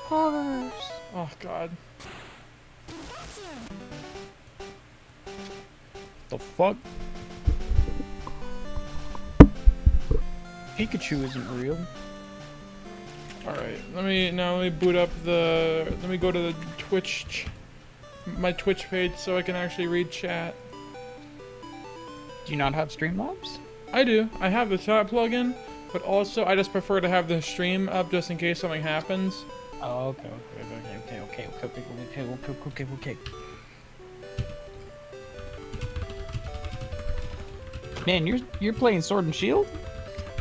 Horrors. Oh god. The fuck? Pikachu isn't real. Alright, let me boot up let me go to the my Twitch page so I can actually read chat. Do you not have Streamlabs? I do. I have the chat plugin, but also I just prefer to have the stream up just in case something happens. Oh, okay. Man, you're playing Sword and Shield?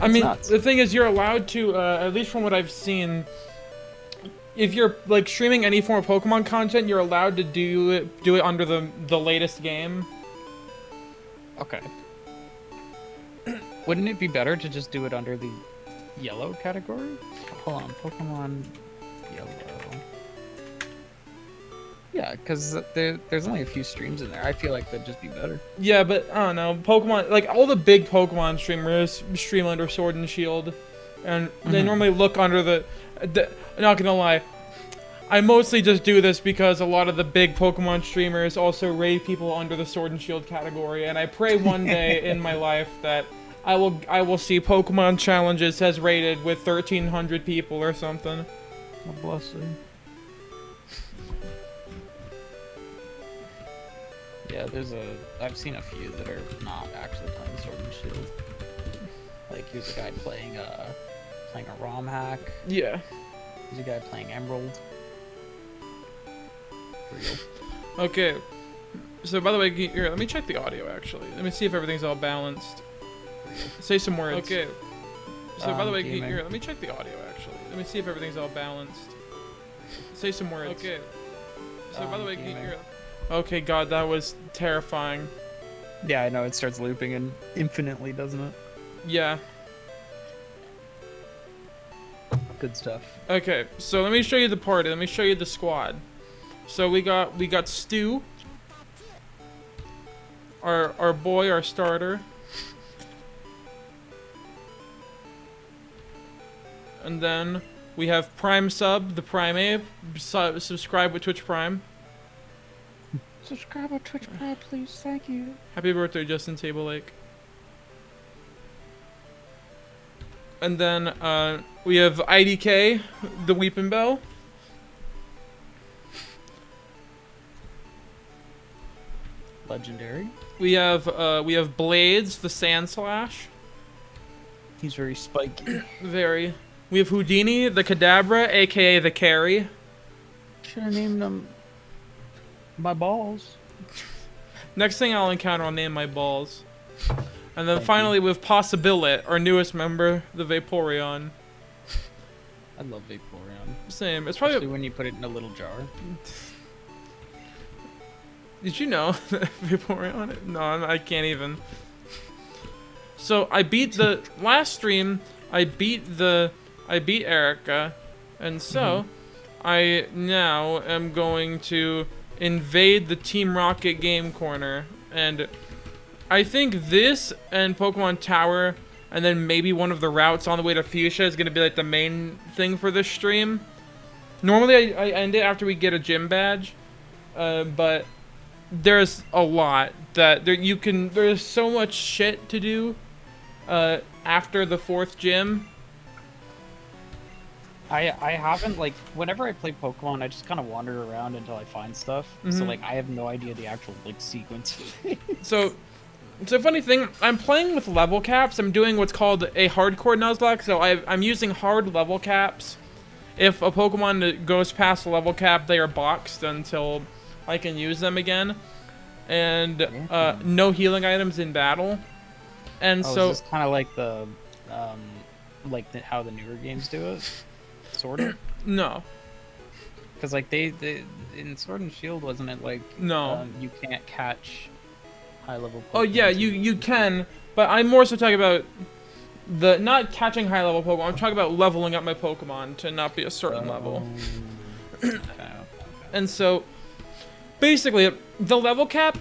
I mean, nuts. the thing is, you're allowed to, at least from what I've seen, if you're like streaming any form of Pokemon content, you're allowed to do it under the latest game. Okay. Wouldn't it be better to just do it under the yellow category? Hold on, Pokemon yellow. Yeah, because there's only a few streams in there. I feel like that'd just be better. Yeah, but I don't know. Pokemon, like all the big Pokemon streamers stream under Sword and Shield, and they normally look under the. Not gonna lie, I mostly just do this because a lot of the big Pokemon streamers also rate people under the Sword and Shield category, and I pray one day in my life that I will see Pokemon Challenges as rated with 1,300 people or something. Oh, bless you. Yeah, I've seen a few that are not actually playing Sword and Shield. Like, here's a guy playing a ROM hack. Yeah. There's a guy playing Emerald. Real. Okay. So, by the way, here, let me check the audio, actually. Let me see if everything's all balanced. Say some words. Okay. So, by the way, here, let me check the audio, actually. Let me see if everything's all balanced. Say some words. Okay. So, by the way, here... Okay, God, that was terrifying. Yeah, I know, it starts looping and infinitely, doesn't it? Yeah. Good stuff. Okay, so let me show you the party. Let me show you the squad. So we got Stu. Our boy, our starter. And then we have Prime Sub, the Prime Ape. Subscribe with Twitch Prime. Subscribe on Twitch Prime, please. Thank you. Happy birthday, Justin Table Lake. And then we have IDK, the Weeping Bell. Legendary. We have Blades, the Sand Slash. He's very spiky. Very. We have Houdini, the Kadabra, aka the Carry. Should have named him my balls. Next thing I'll encounter, I'll name my balls. And then finally we have Possibility, our newest member, the Vaporeon. I love Vaporeon. Same. It's Especially probably when you put it in a little jar. Did you know that Vaporeon? No, I can't even. So I beat the last stream. I beat Erica, and so I now am going to invade the Team Rocket game corner, and I think this and Pokemon Tower, and then maybe one of the routes on the way to Fuchsia is gonna be like the main thing for this stream. Normally I end it after we get a gym badge, but there's a lot that there's so much shit to do after the 4th gym. I haven't, like, whenever I play Pokemon, I just kind of wander around until I find stuff. So, like, I have no idea the actual, like, sequence. So, it's a funny thing. I'm playing with level caps. I'm doing what's called a hardcore Nuzlocke. So, I'm using hard level caps. If a Pokemon goes past the level cap, they are boxed until I can use them again. And no healing items in battle. And so... is this kind of like the, how the newer games do it? Sort of? No. Because, like, they in Sword and Shield, wasn't it, like... No. You can't catch high-level Pokemon. Oh, yeah, you can. But I'm more so talking about not catching high-level Pokemon. I'm talking about leveling up my Pokemon to not be a certain level. Okay. And so, basically, the level cap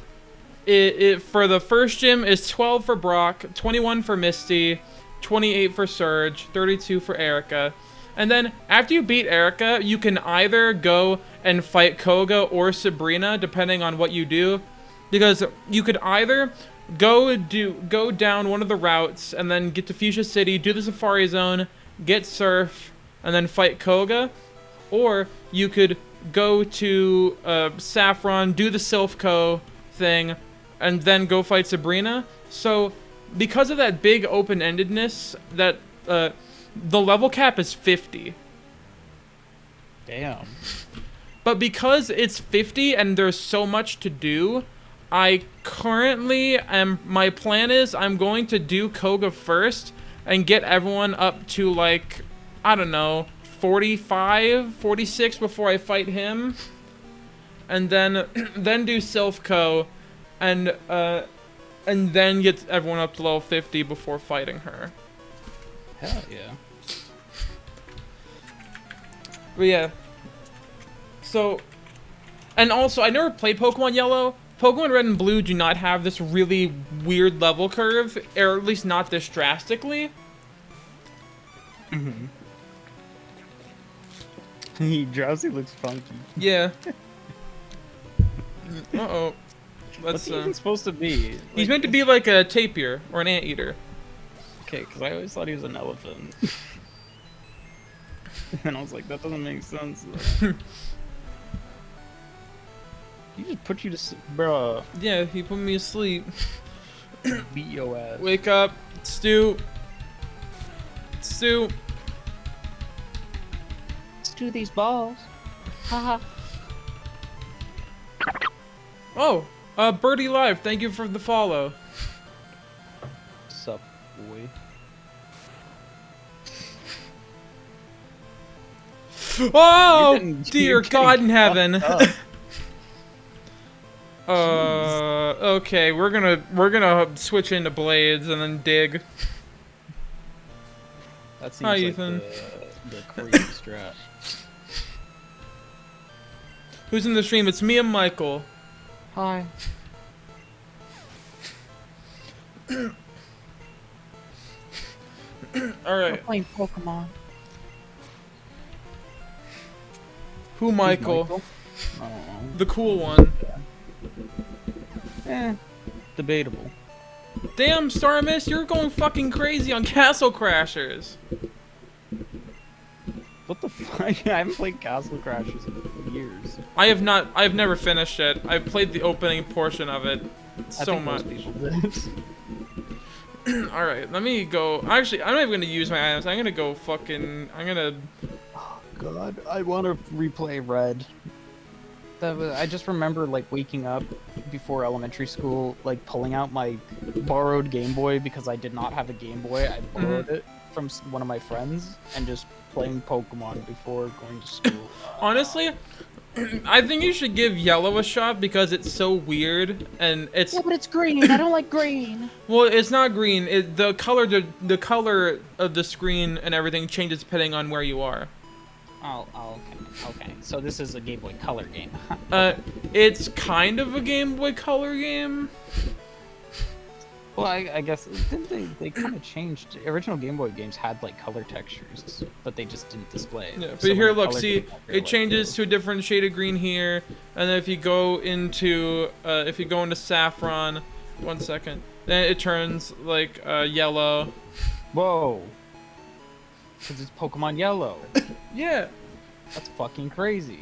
for the first gym is 12 for Brock, 21 for Misty, 28 for Surge, 32 for Erica. And then after you beat Erica, you can either go and fight Koga or Sabrina, depending on what you do. Because you could either go down one of the routes and then get to Fuchsia City, do the Safari Zone, get Surf, and then fight Koga. Or you could go to Saffron, do the Silphco thing, and then go fight Sabrina. So because of that big open-endedness, that the level cap is 50. Damn. But because it's 50 and there's so much to do, I currently my plan is I'm going to do Koga first and get everyone up to like, I don't know, 45, 46 before I fight him. And then do Silphco and then get everyone up to level 50 before fighting her. Hell yeah. But yeah. So, and also, I never played Pokemon Yellow. Pokemon Red and Blue do not have this really weird level curve, or at least not this drastically. Mm-hmm. Drowsy looks funky. Yeah. Uh-oh. What's he even supposed to be? Like, He's meant to be like a tapir or an anteater. Okay, because I always thought he was an elephant. And I was like, that doesn't make sense. He just put you to sleep, bruh. Yeah, he put me asleep. Beat your ass. Wake up, Stu. Stu. Stew these balls. Haha. Oh, Birdie Live, thank you for the follow. Sup, boy. Oh, you're dear God in heaven. fucked Okay, we're gonna switch into blades and then dig. That seems Hi, like Ethan. the crazy strat. Who's in the stream? It's me and Michael. Hi. Alright. Playing Pokemon. Who Michael? Oh. The cool one. Debatable. Damn, Starmist, you're going fucking crazy on Castle Crashers. What the fuck? I haven't played Castle Crashers in years. I've never finished it. I've played the opening portion of it so much. Most people did. Alright, let me go. Actually, I'm not even gonna use my items. I'm gonna go fucking. I'm gonna. Oh god, I want to replay Red. I just remember like waking up before elementary school, like pulling out my borrowed Game Boy because I did not have a Game Boy. I borrowed it from one of my friends and just playing Pokemon before going to school. Honestly, I think you should give Yellow a shot because it's so weird and it's. Yeah, but it's green. I don't like green. Well, it's not green. The color of the screen and everything changes depending on where you are. Oh, okay. So this is a Game Boy Color game. It's kind of a Game Boy Color game. Well, I guess didn't they kind of changed. Original Game Boy games had like color textures, but they just didn't display it. Yeah, but So here, when the look, color see, came out, it you're like, changes to a different shade of green here, and then if you go into Saffron, 1 second, then it turns like yellow. Whoa. Because it's Pokemon Yellow. Yeah. That's fucking crazy.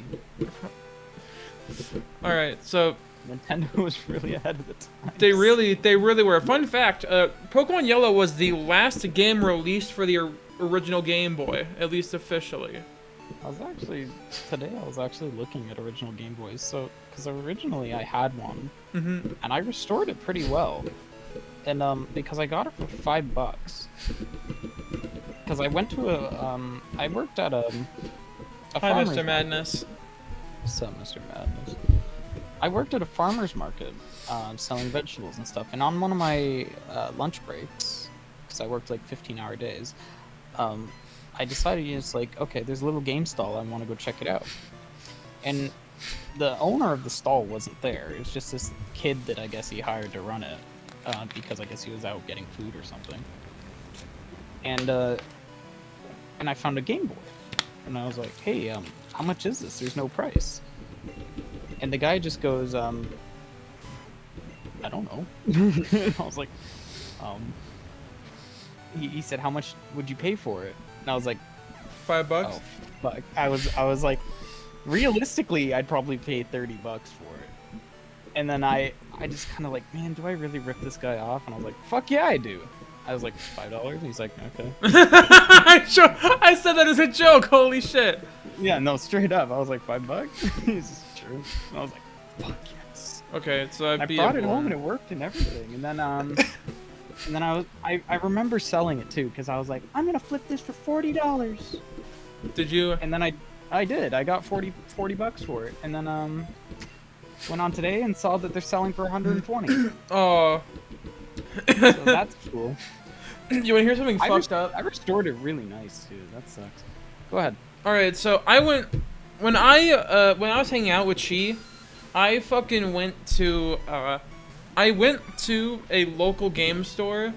All right, so Nintendo was really ahead of the time. they really were. Fun fact: Pokemon Yellow was the last game released for the original Game Boy, at least officially. I was actually looking at original Game Boys. So, because originally I had one, and I restored it pretty well, and because I got it for $5. Because I went to I worked at a Hi, farmer's Mr. Madness. What's up, Mr. Madness? I worked at a farmer's market, selling vegetables and stuff, and on one of my lunch breaks, because I worked like 15-hour days, I decided it's like, okay, there's a little game stall, I want to go check it out. And the owner of the stall wasn't there. It was just this kid that I guess he hired to run it, because I guess he was out getting food or something. And I found a Game Boy. And I was like, hey, how much is this? There's no price. And the guy just goes, I don't know. I was like, he said, how much would you pay for it? And I was like, $5? oh, fuck. I was like, realistically, I'd probably pay $30 for it. And then I just kind of like, man, do I really rip this guy off? And I was like, fuck yeah, I do. I was like, $5? And he's like, okay. I said that as a joke. Holy shit. Yeah, no, straight up. I was like, $5? He's just true. And I was like, fuck yes. Okay, so I brought it home and it worked and everything. And then I remember selling it too, because I was like, I'm gonna flip this for $40. Did you? And then I did. I got $40 for it. And then went on today and saw that they're selling for 120. Oh. So that's cool. You wanna hear something fucked up? I restored it really nice too. That sucks. Go ahead. All right, so I went when I was hanging out with Chi, I fucking went to a local game store.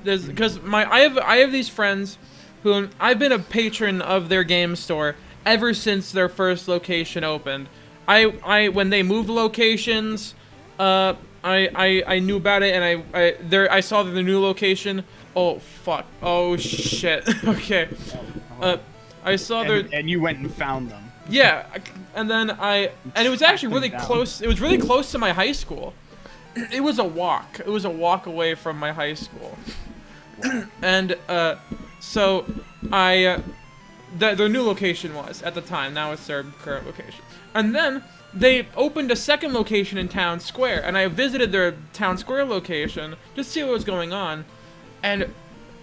Because I have these friends who I've been a patron of their game store ever since their first location opened. When they moved locations, I knew about it, and I saw the new location. Oh fuck! Oh shit! Okay. I saw and you went and found them. Yeah, and then it was actually really close. It was really close to my high school. It was a walk. It was a walk away from my high school. And so their new location was at the time. Now it's their current location. And then they opened a second location in Town Square, and I visited their Town Square location just to see what was going on, and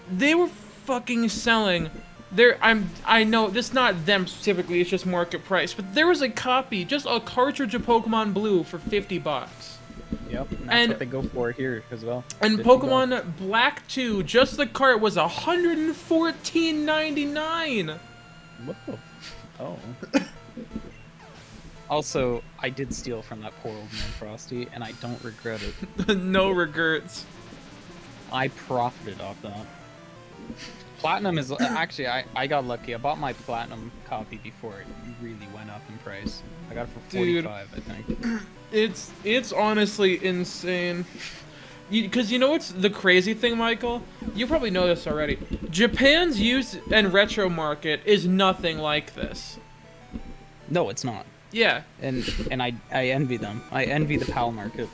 they were fucking selling. I know this is not them specifically, it's just market price, but there was a copy, just a cartridge of Pokemon Blue for $50. Yep, and that's what they go for here as well. And Pokemon Black 2, just the cart was $114.99. What the? Oh. Also, I did steal from that poor old man Frosty, and I don't regret it. No regrets. I profited off that. Platinum is actually I got lucky. I bought my platinum copy before it really went up in price. I got it for 45, I think. It's honestly insane. Because you know what's the crazy thing, Michael? You probably know this already. Japan's used and retro market is nothing like this. No, it's not. Yeah. And I envy them. I envy the PAL market.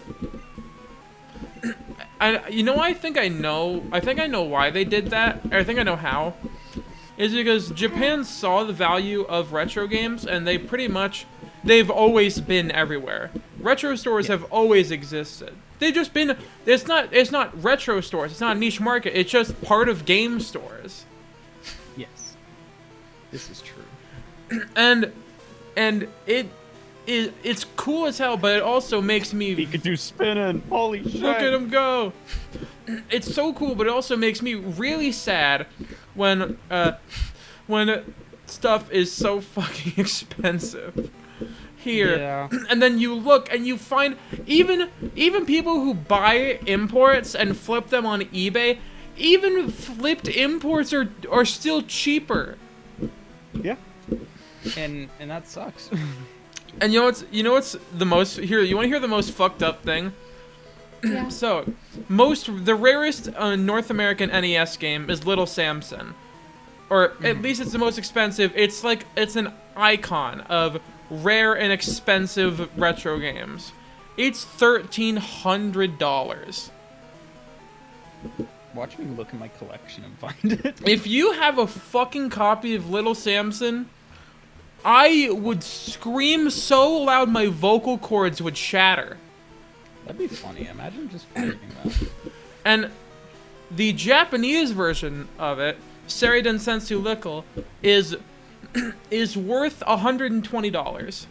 I think I know why they did that. Or I think I know how. Is because Japan saw the value of retro games, and they've always been everywhere. Retro stores have always existed. They've just been. It's not retro stores. It's not a niche market. It's just part of game stores. Yes, this is true. And it's cool as hell, but it also makes me. Pikachu spinning! Holy shit! Look at him go! It's so cool, but it also makes me really sad when stuff is so fucking expensive here. Yeah. And then you look and you find even people who buy imports and flip them on eBay, even flipped imports are still cheaper. Yeah. And that sucks. And you know what's the most here? You want to hear the most fucked up thing? Yeah. So, the rarest North American NES game is Little Samson, or at least it's the most expensive. It's an icon of rare and expensive retro games. It's $1,300. Watch me look in my collection and find it. If you have a fucking copy of Little Samson, I would scream so loud my vocal cords would shatter. That'd be funny. Imagine just finding that. And the Japanese version of it, Seiriden Sensu Lickle, is worth $120.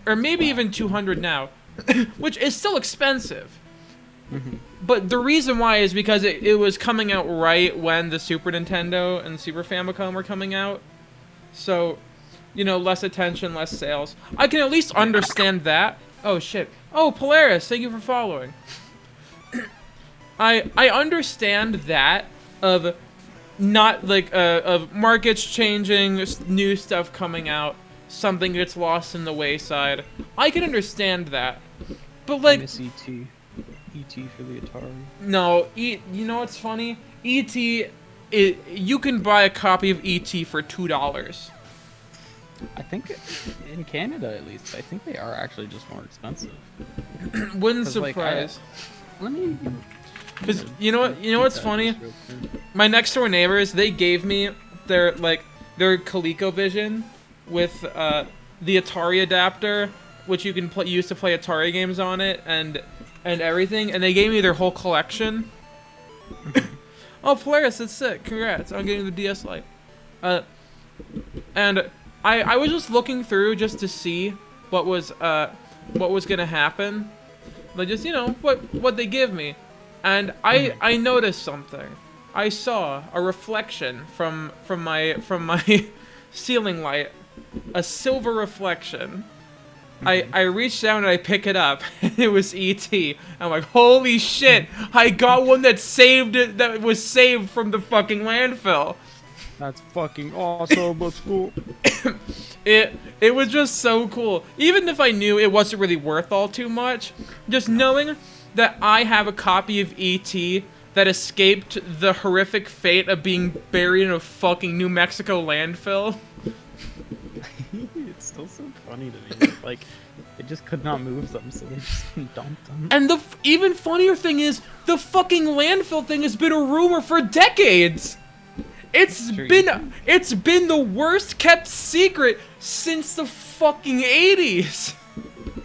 Or maybe even $200 now, which is still expensive. Mm-hmm. But the reason why is because it was coming out right when the Super Nintendo and Super Famicom were coming out. So, less attention, less sales. I can at least understand that. Oh, shit. Oh, Polaris, thank you for following. I understand that of not like of markets changing, new stuff coming out, something gets lost in the wayside. I can understand that, but I like, miss ET. ET for the Atari. no, you know what's funny? ET, you can buy a copy of ET for $2. I think in Canada at least, I think they are actually just more expensive. Wouldn't 'Cause, like, surprise. Let me. Because you know what's funny? My next door neighbors, they gave me their ColecoVision with the Atari adapter, which you can use to play Atari games on it, and everything, and they gave me their whole collection. Oh, Polaris, that's sick! Congrats on getting the DS Lite. And I was just looking through just to see what was gonna happen, like just what they give me. And I noticed something. I saw a reflection from my ceiling light, a silver reflection. I reached down and I pick it up, and it was ET. I'm like, holy shit! I got one that was saved from the fucking landfill. That's fucking awesome. Let's go. It was just so cool. Even if I knew it wasn't really worth all too much, just knowing that I have a copy of E.T. that escaped the horrific fate of being buried in a fucking New Mexico landfill. It's still so funny to me. Like, they just could not move them, so they just dumped them. And the even funnier thing is, the fucking landfill thing has been a rumor for decades. It's been the worst kept secret since the fucking 80s.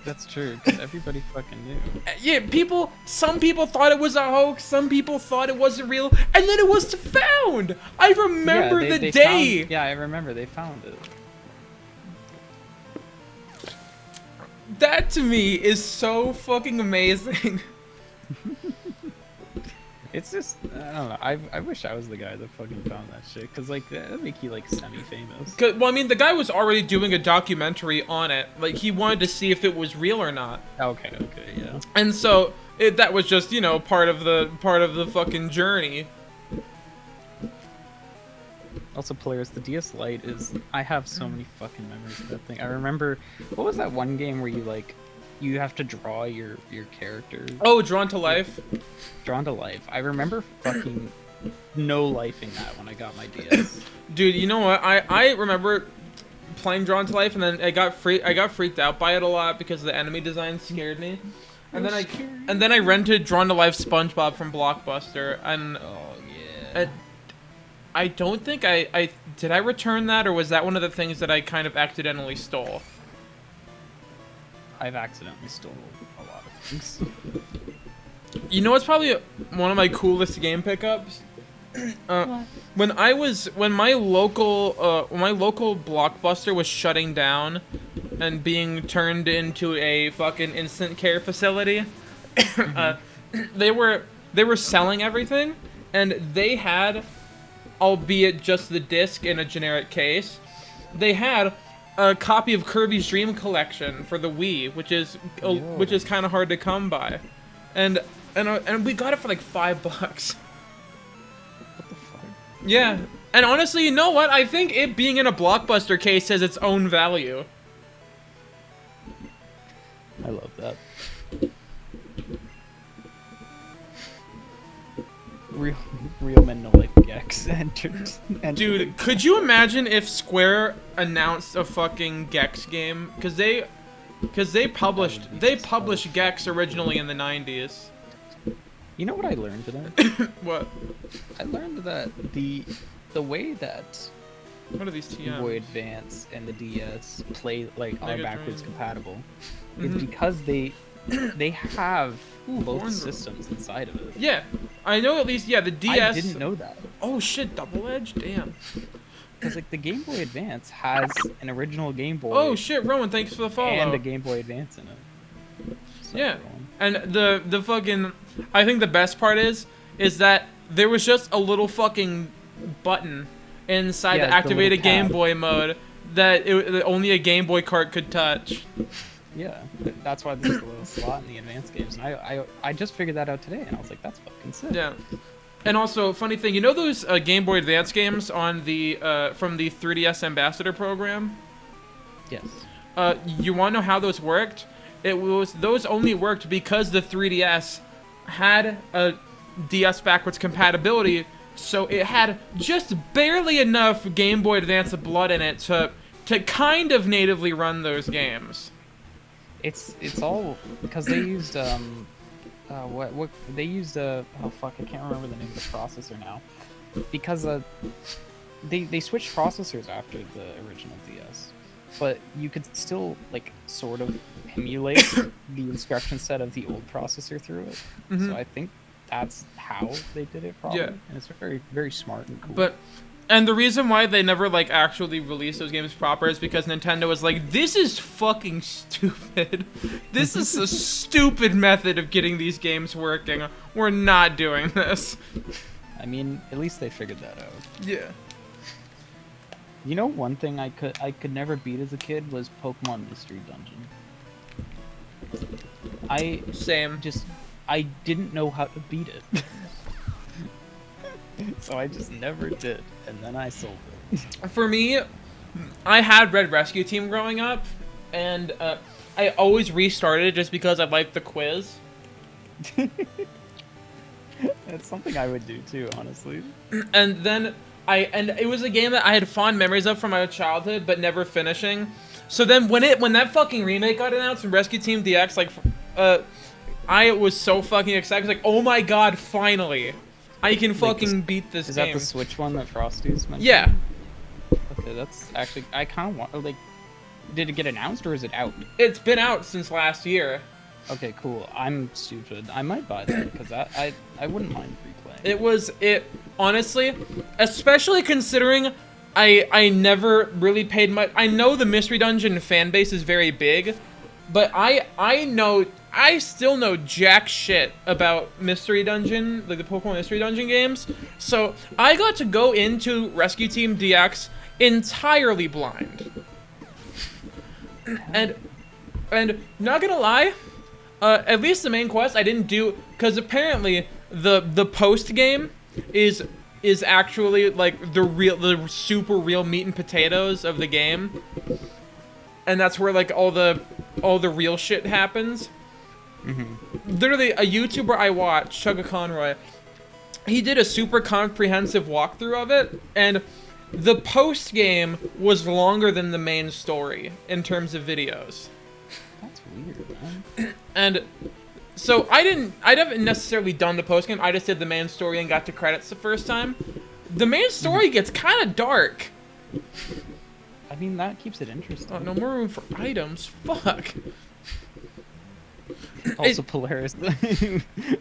That's true, because everybody fucking knew. Yeah, some people thought it was a hoax, some people thought it wasn't real, and then it was found! I remember the day! Yeah, I remember, they found it. That to me is so fucking amazing. It's just, I don't know, I wish I was the guy that fucking found that shit, because, like, that'd make you, like, semi-famous. Well, I mean, the guy was already doing a documentary on it. Like, he wanted to see if it was real or not. Okay, yeah. And so, that was just, part of the fucking journey. Also, Polaris, the DS Lite I have so many fucking memories of that thing. I remember, what was that one game where you, like, you have to draw your characters? Oh, Drawn to Life? Drawn to Life. I remember fucking no-lifing that when I got my DS. Dude, you know what? I remember playing Drawn to Life, and then I got freaked out by it a lot because the enemy design scared me. And then I rented Drawn to Life SpongeBob from Blockbuster, and oh yeah. I don't think I did I return that, or was that one of the things that I kind of accidentally stole? I've accidentally stolen a lot of things. You know what's probably one of my coolest game pickups? When my local Blockbuster was shutting down and being turned into a fucking instant care facility, they were selling everything, and they had, albeit just the disc in a generic case, they had a copy of Kirby's Dream Collection for the Wii, which is kind of hard to come by, and we got it for like $5. What the fuck? Yeah, and honestly, you know what? I think it being in a Blockbuster case has its own value. I love that. Real men no like Gex entered. Dude, could you imagine if Square announced a fucking Gex game? Because they published Gex originally in the 90s. You know what I learned today? What? I learned that the way that What are these Game Boy TMs? Advance and the DS play are Mega backwards Drive. compatible is because they have both Horn- systems inside of it. Yeah, I know at least. Yeah, the DS. I didn't know that. Oh shit, double edge. Damn. Because like the Game Boy Advance has an original Game Boy. Oh shit, Rowan, thanks for the follow. And a Game Boy Advance in it. So, Yeah, and the fucking, I think the best part is that there was just a little fucking button inside Yeah, the it's the activated little Game tab. Boy mode that only a Game Boy cart could touch. Yeah, that's why there's a little slot in the advanced games. And I just figured that out today, and I was like, that's fucking sick. Yeah, And also, funny thing, you know those Game Boy Advance games on the from the 3DS Ambassador program? Yes. You want to know how those worked? Those only worked because the 3DS had a DS backwards compatibility, so it had just barely enough Game Boy Advance blood in it to kind of natively run those games. It's all because they used what they used oh fuck, I can't remember the name of the processor now, because they switched processors after the original DS, but you could still like sort of emulate the instruction set of the old processor through it. So I think that's how they did it, probably. Yeah. And it's very, very smart and cool. And the reason why they never like actually released those games proper is because Nintendo was like, this is fucking stupid. This is a stupid method of getting these games working. We're not doing this. I mean, at least they figured that out. Yeah. You know, one thing I could never beat as a kid was Pokemon Mystery Dungeon. I didn't know how to beat it. So I just never did, and then I sold it. For me, I had Red Rescue Team growing up, and I always restarted it just because I liked the quiz. That's something I would do too, honestly. And then it was a game that I had fond memories of from my childhood, but never finishing. So then when that fucking remake got announced from Rescue Team DX, like, I was so fucking excited. I was like, oh my god, finally. I can fucking beat this game. Is that the Switch one that Frosty's mentioned? Yeah. Okay, that's actually... I kind of want... Like, did it get announced or is it out? It's been out since last year. Okay, cool. I'm stupid. I might buy that, because I wouldn't mind replaying. Honestly, especially considering I never really paid much... I know the Mystery Dungeon fan base is very big, but I still know jack shit about Mystery Dungeon, like the Pokemon Mystery Dungeon games. So I got to go into Rescue Team DX entirely blind. And not gonna lie, at least the main quest I didn't do, because apparently the post game is actually like the super real meat and potatoes of the game. And that's where like all the real shit happens. Literally, a YouTuber I watch, Chugga Conroy, he did a super comprehensive walkthrough of it, and the post game was longer than the main story in terms of videos. That's weird, man. And so I haven't necessarily done the post game. I just did the main story and got to credits the first time. The main story gets kind of dark. I mean, that keeps it interesting. Oh, no more room for items. Fuck. Also, Polaris.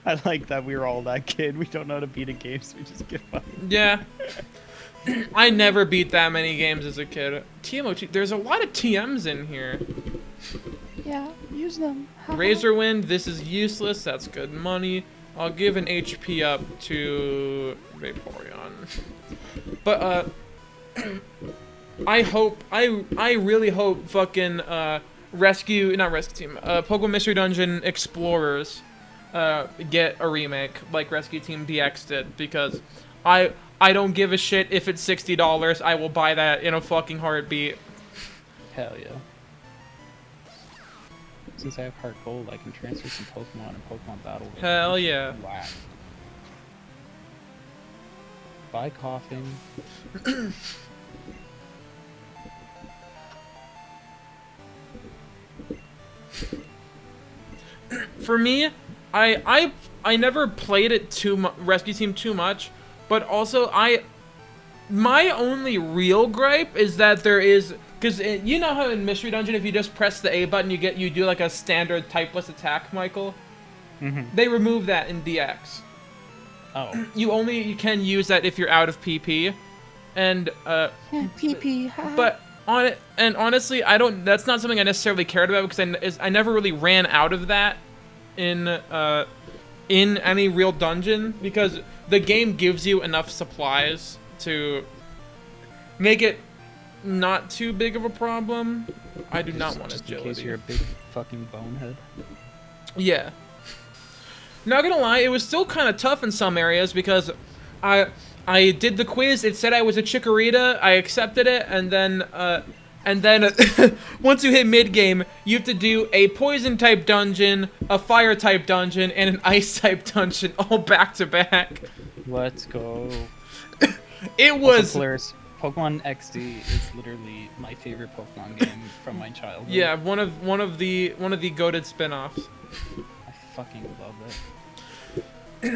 I like that we were all that kid. We don't know how to beat a game, so we just get fucking. Yeah. I never beat that many games as a kid. TMOT. There's a lot of TMs in here. Yeah, use them. Razorwind. This is useless. That's good money. I'll give an HP up to Vaporeon. But I really hope fucking Pokemon Mystery Dungeon Explorers get a remake like Rescue Team DX did, because I don't give a shit if it's $60. I will buy that in a fucking heartbeat. Hell yeah. Since I have Heart Gold, I can transfer some Pokemon and Pokemon Battle. Hell yeah. Wow. Bye, coughing. For me, I never played it Rescue Team too much, but also my only real gripe is that there is, because you know how in Mystery Dungeon if you just press the A button you do like a standard typeless attack, Michael? They remove that in DX. Oh. You can use that if you're out of PP, and PP. but honestly, that's not something I necessarily cared about, because I never really ran out of that in any real dungeon, because the game gives you enough supplies to make it not too big of a problem. I do not want agility. In case you're a big fucking bonehead. Yeah. Not gonna lie, it was still kind of tough in some areas, because I did the quiz. It said I was a Chikorita. I accepted it, and then once you hit mid game, you have to do a poison type dungeon, a fire type dungeon, and an ice type dungeon all back to back. Let's go. It was. Polaris, Pokemon XD is literally my favorite Pokemon game from my childhood. Yeah, one of the goated spin-offs. I fucking love it.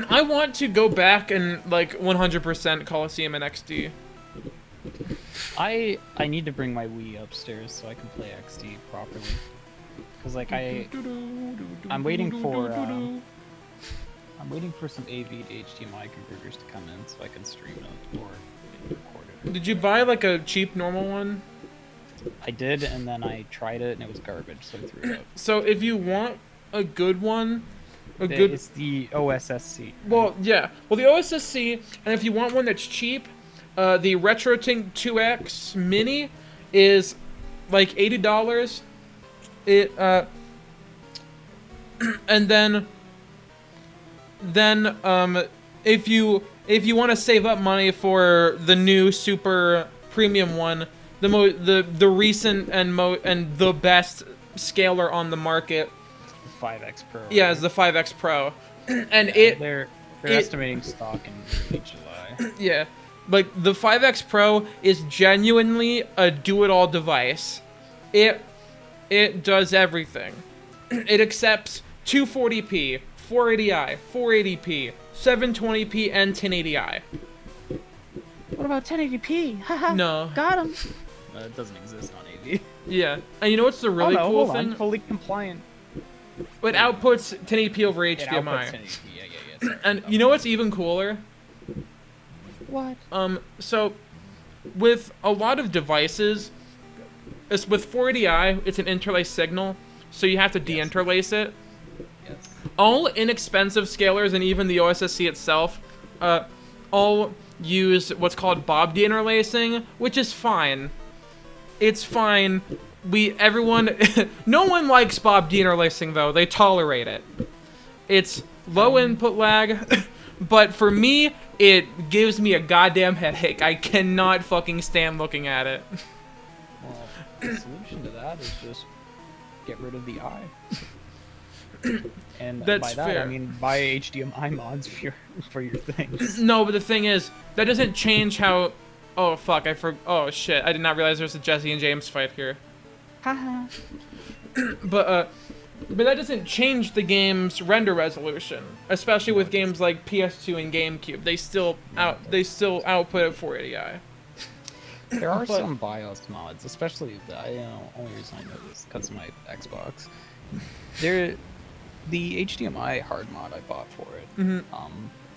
I want to go back and like 100% Coliseum and XD. I need to bring my Wii upstairs so I can play XD properly. Cause like I'm waiting for some AV to HDMI converters to come in so I can stream it or record it. Did you buy like a cheap normal one? I did, and then I tried it and it was garbage, so I threw it out. So if you want a good one, It's the OSSC. Well, yeah. Well, the OSSC, and if you want one that's cheap, the RetroTink 2X Mini is like $80. It and then if you want to save up money for the new super premium one, the recent and the best scaler on the market. 5X Pro. Yeah, it's the 5X Pro, and yeah, they're estimating stock in early July. Yeah, like the 5X Pro is genuinely a do-it-all device. It does everything. It accepts 240p, 480i, 480p, 720p, and 1080i. What about 1080p? Haha. No. Got him. It doesn't exist on AV. Yeah, and you know what's the really cool hold thing? on. Fully compliant. It outputs 1080p over HDMI. It outputs 1080p. Yeah. Sorry. And you know what's even cooler? What? So with a lot of devices, with 480i, it's an interlaced signal, so you have to deinterlace it. Yes. All inexpensive scalers and even the OSSC itself, all use what's called Bob deinterlacing, which is fine. It's fine. No one likes Bob deinterlacing though. They tolerate it. It's low input lag, but for me, it gives me a goddamn headache. I cannot fucking stand looking at it. Well, the solution to that is just get rid of the eye. And That's by that fair. I mean buy HDMI mods for your things. No, but the thing is, that doesn't change how. Oh fuck! Oh shit! I did not realize there was a Jesse and James fight here. Haha. But that doesn't change the game's render resolution, especially with games like PS2 and GameCube. They still output at 480i. There are some BIOS mods, especially the only reason I know this because of my Xbox. The HDMI hard mod I bought for it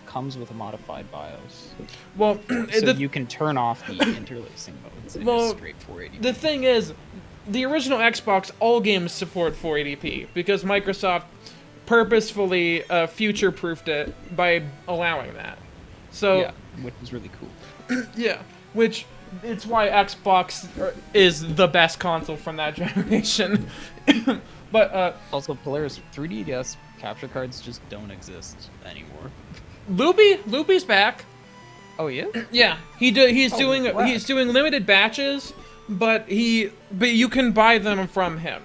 comes with a modified BIOS. Well, so you can turn off the interlacing modes and just straight 480p. The thing is, the original Xbox, all games support 480p because Microsoft purposefully future-proofed it by allowing that. So yeah, which is really cool. Yeah, which it's why Xbox is the best console from that generation. But also Polaris 3DS capture cards just don't exist anymore. Loopy's back. Oh yeah? Yeah, he's doing limited batches, but you can buy them from him.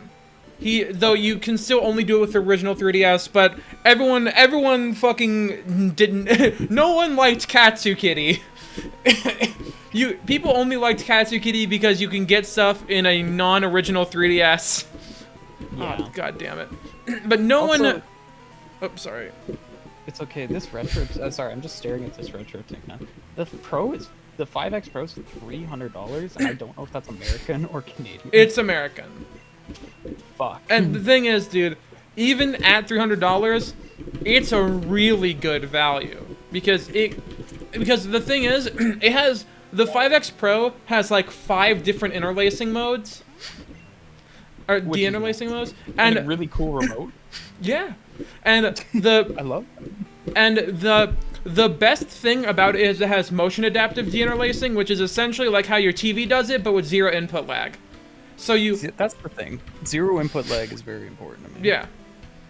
Though you can still only do it with the original 3DS, but everyone fucking didn't. No one liked Katsu Kitty. People only liked Katsu Kitty because you can get stuff in a non-original 3DS. Yeah. Oh, God damn it! But no one. Oh, sorry. It's okay. This retro. Sorry, I'm just staring at this retro thing now. The 5X Pro is $300, and I don't know if that's American or Canadian. It's American. Fuck. And the thing is, dude, even at $300, it's a really good value because the thing is, it has the 5X Pro has like 5 different interlacing modes. Or deinterlacing modes, and a really cool remote. Yeah, and I love that. And the best thing about it is it has motion adaptive deinterlacing, which is essentially like how your TV does it, but with 0 input lag. So that's the thing. 0 input lag is very important to me. Yeah.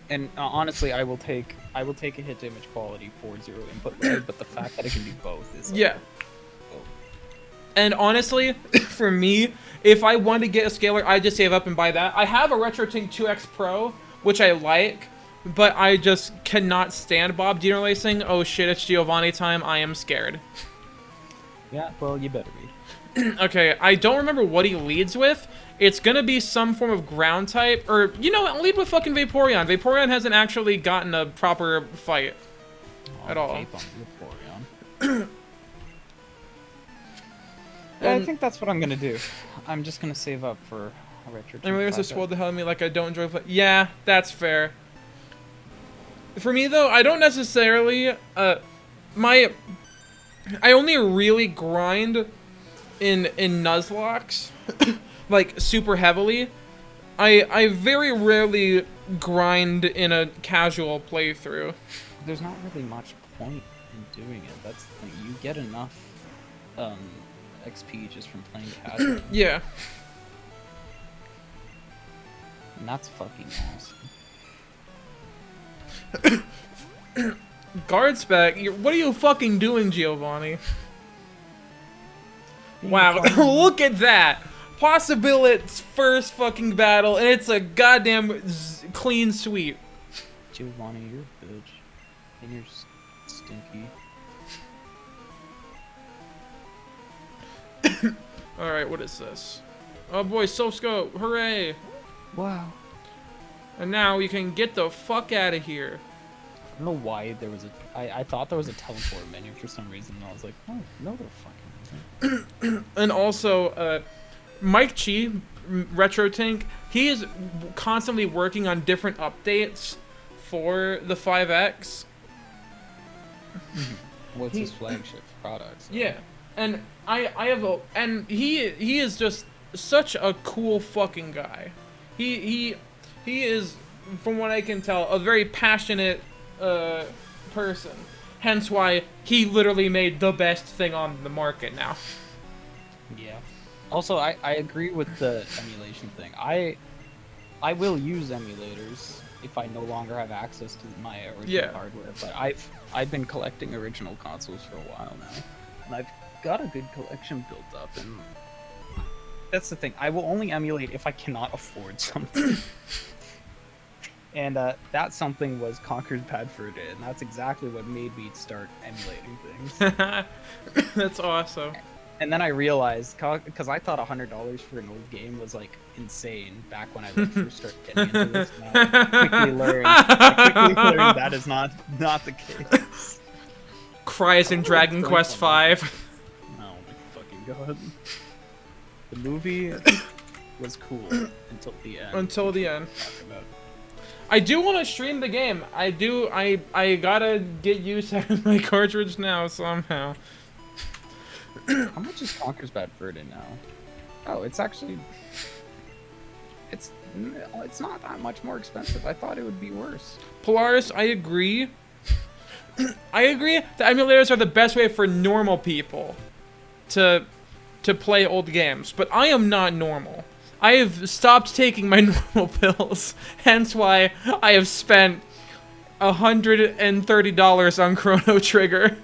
And honestly, I will take I will take a hit damage quality for 0 input lag, but the fact that it can do both is like, Yeah. oh. And honestly, for me, if I want to get a scaler, I just save up and buy that. I have a RetroTink 2X Pro, which I like, but I just cannot stand Bob deracing. Oh shit, it's Giovanni time. I am scared. Yeah, well, you better be. Okay, I don't remember what he leads with. It's gonna be some form of ground type, or, you know what, lead with fucking Vaporeon. Vaporeon hasn't actually gotten a proper fight at all. Vape on Vaporeon. Yeah, I think that's what I'm gonna do. I'm just gonna save up for a retro. And really, just swelled the hell out of me like I don't enjoy play. Yeah, that's fair. For me though, I don't necessarily I only really grind in Nuzlocks like super heavily. I very rarely grind in a casual playthrough. There's not really much point in doing it. That's the thing. You get enough XP just from playing casual. Yeah. And that's fucking awesome. Guard spec, what are you fucking doing, Giovanni? Wow, look at that! Possibility's first fucking battle, and it's a goddamn clean sweep. Giovanni, you're a bitch. And you're stinky. Alright, what is this? Oh boy, Soap Scope, hooray! Wow. And now we can get the fuck out of here. I don't know why there was a... I thought there was a teleport menu for some reason, and I was like, oh, no, there fucking isn't. And also, Mike Chi, RetroTink, he is constantly working on different updates for the 5X. What's his flagship product? So. Yeah, and I have a... And he is just such a cool fucking guy. He is, from what I can tell, a very passionate person. Hence why he literally made the best thing on the market now. Yeah. Also, I agree with the emulation thing. I will use emulators if I no longer have access to my original hardware. But I've been collecting original consoles for a while now, and I've got a good collection built up. And that's the thing. I will only emulate if I cannot afford something. And that something was Conker's Bad Fur Day, and that's exactly what made me start emulating things. That's awesome. And then I realized, because I thought $100 for an old game was like insane back when I first started getting into this. And I quickly learned that is not the case. Cries in Dragon Quest V. Oh my fucking god! The movie was cool until the end. Until the end. I do want to stream the game. I gotta get used to my cartridge now somehow. How much is Conker's Bad Fur Day now? Oh, it's actually... It's not that much more expensive. I thought it would be worse. Polaris, I agree. I agree that emulators are the best way for normal people to play old games, but I am not normal. I have stopped taking my normal pills, hence why I have spent $130 on Chrono Trigger.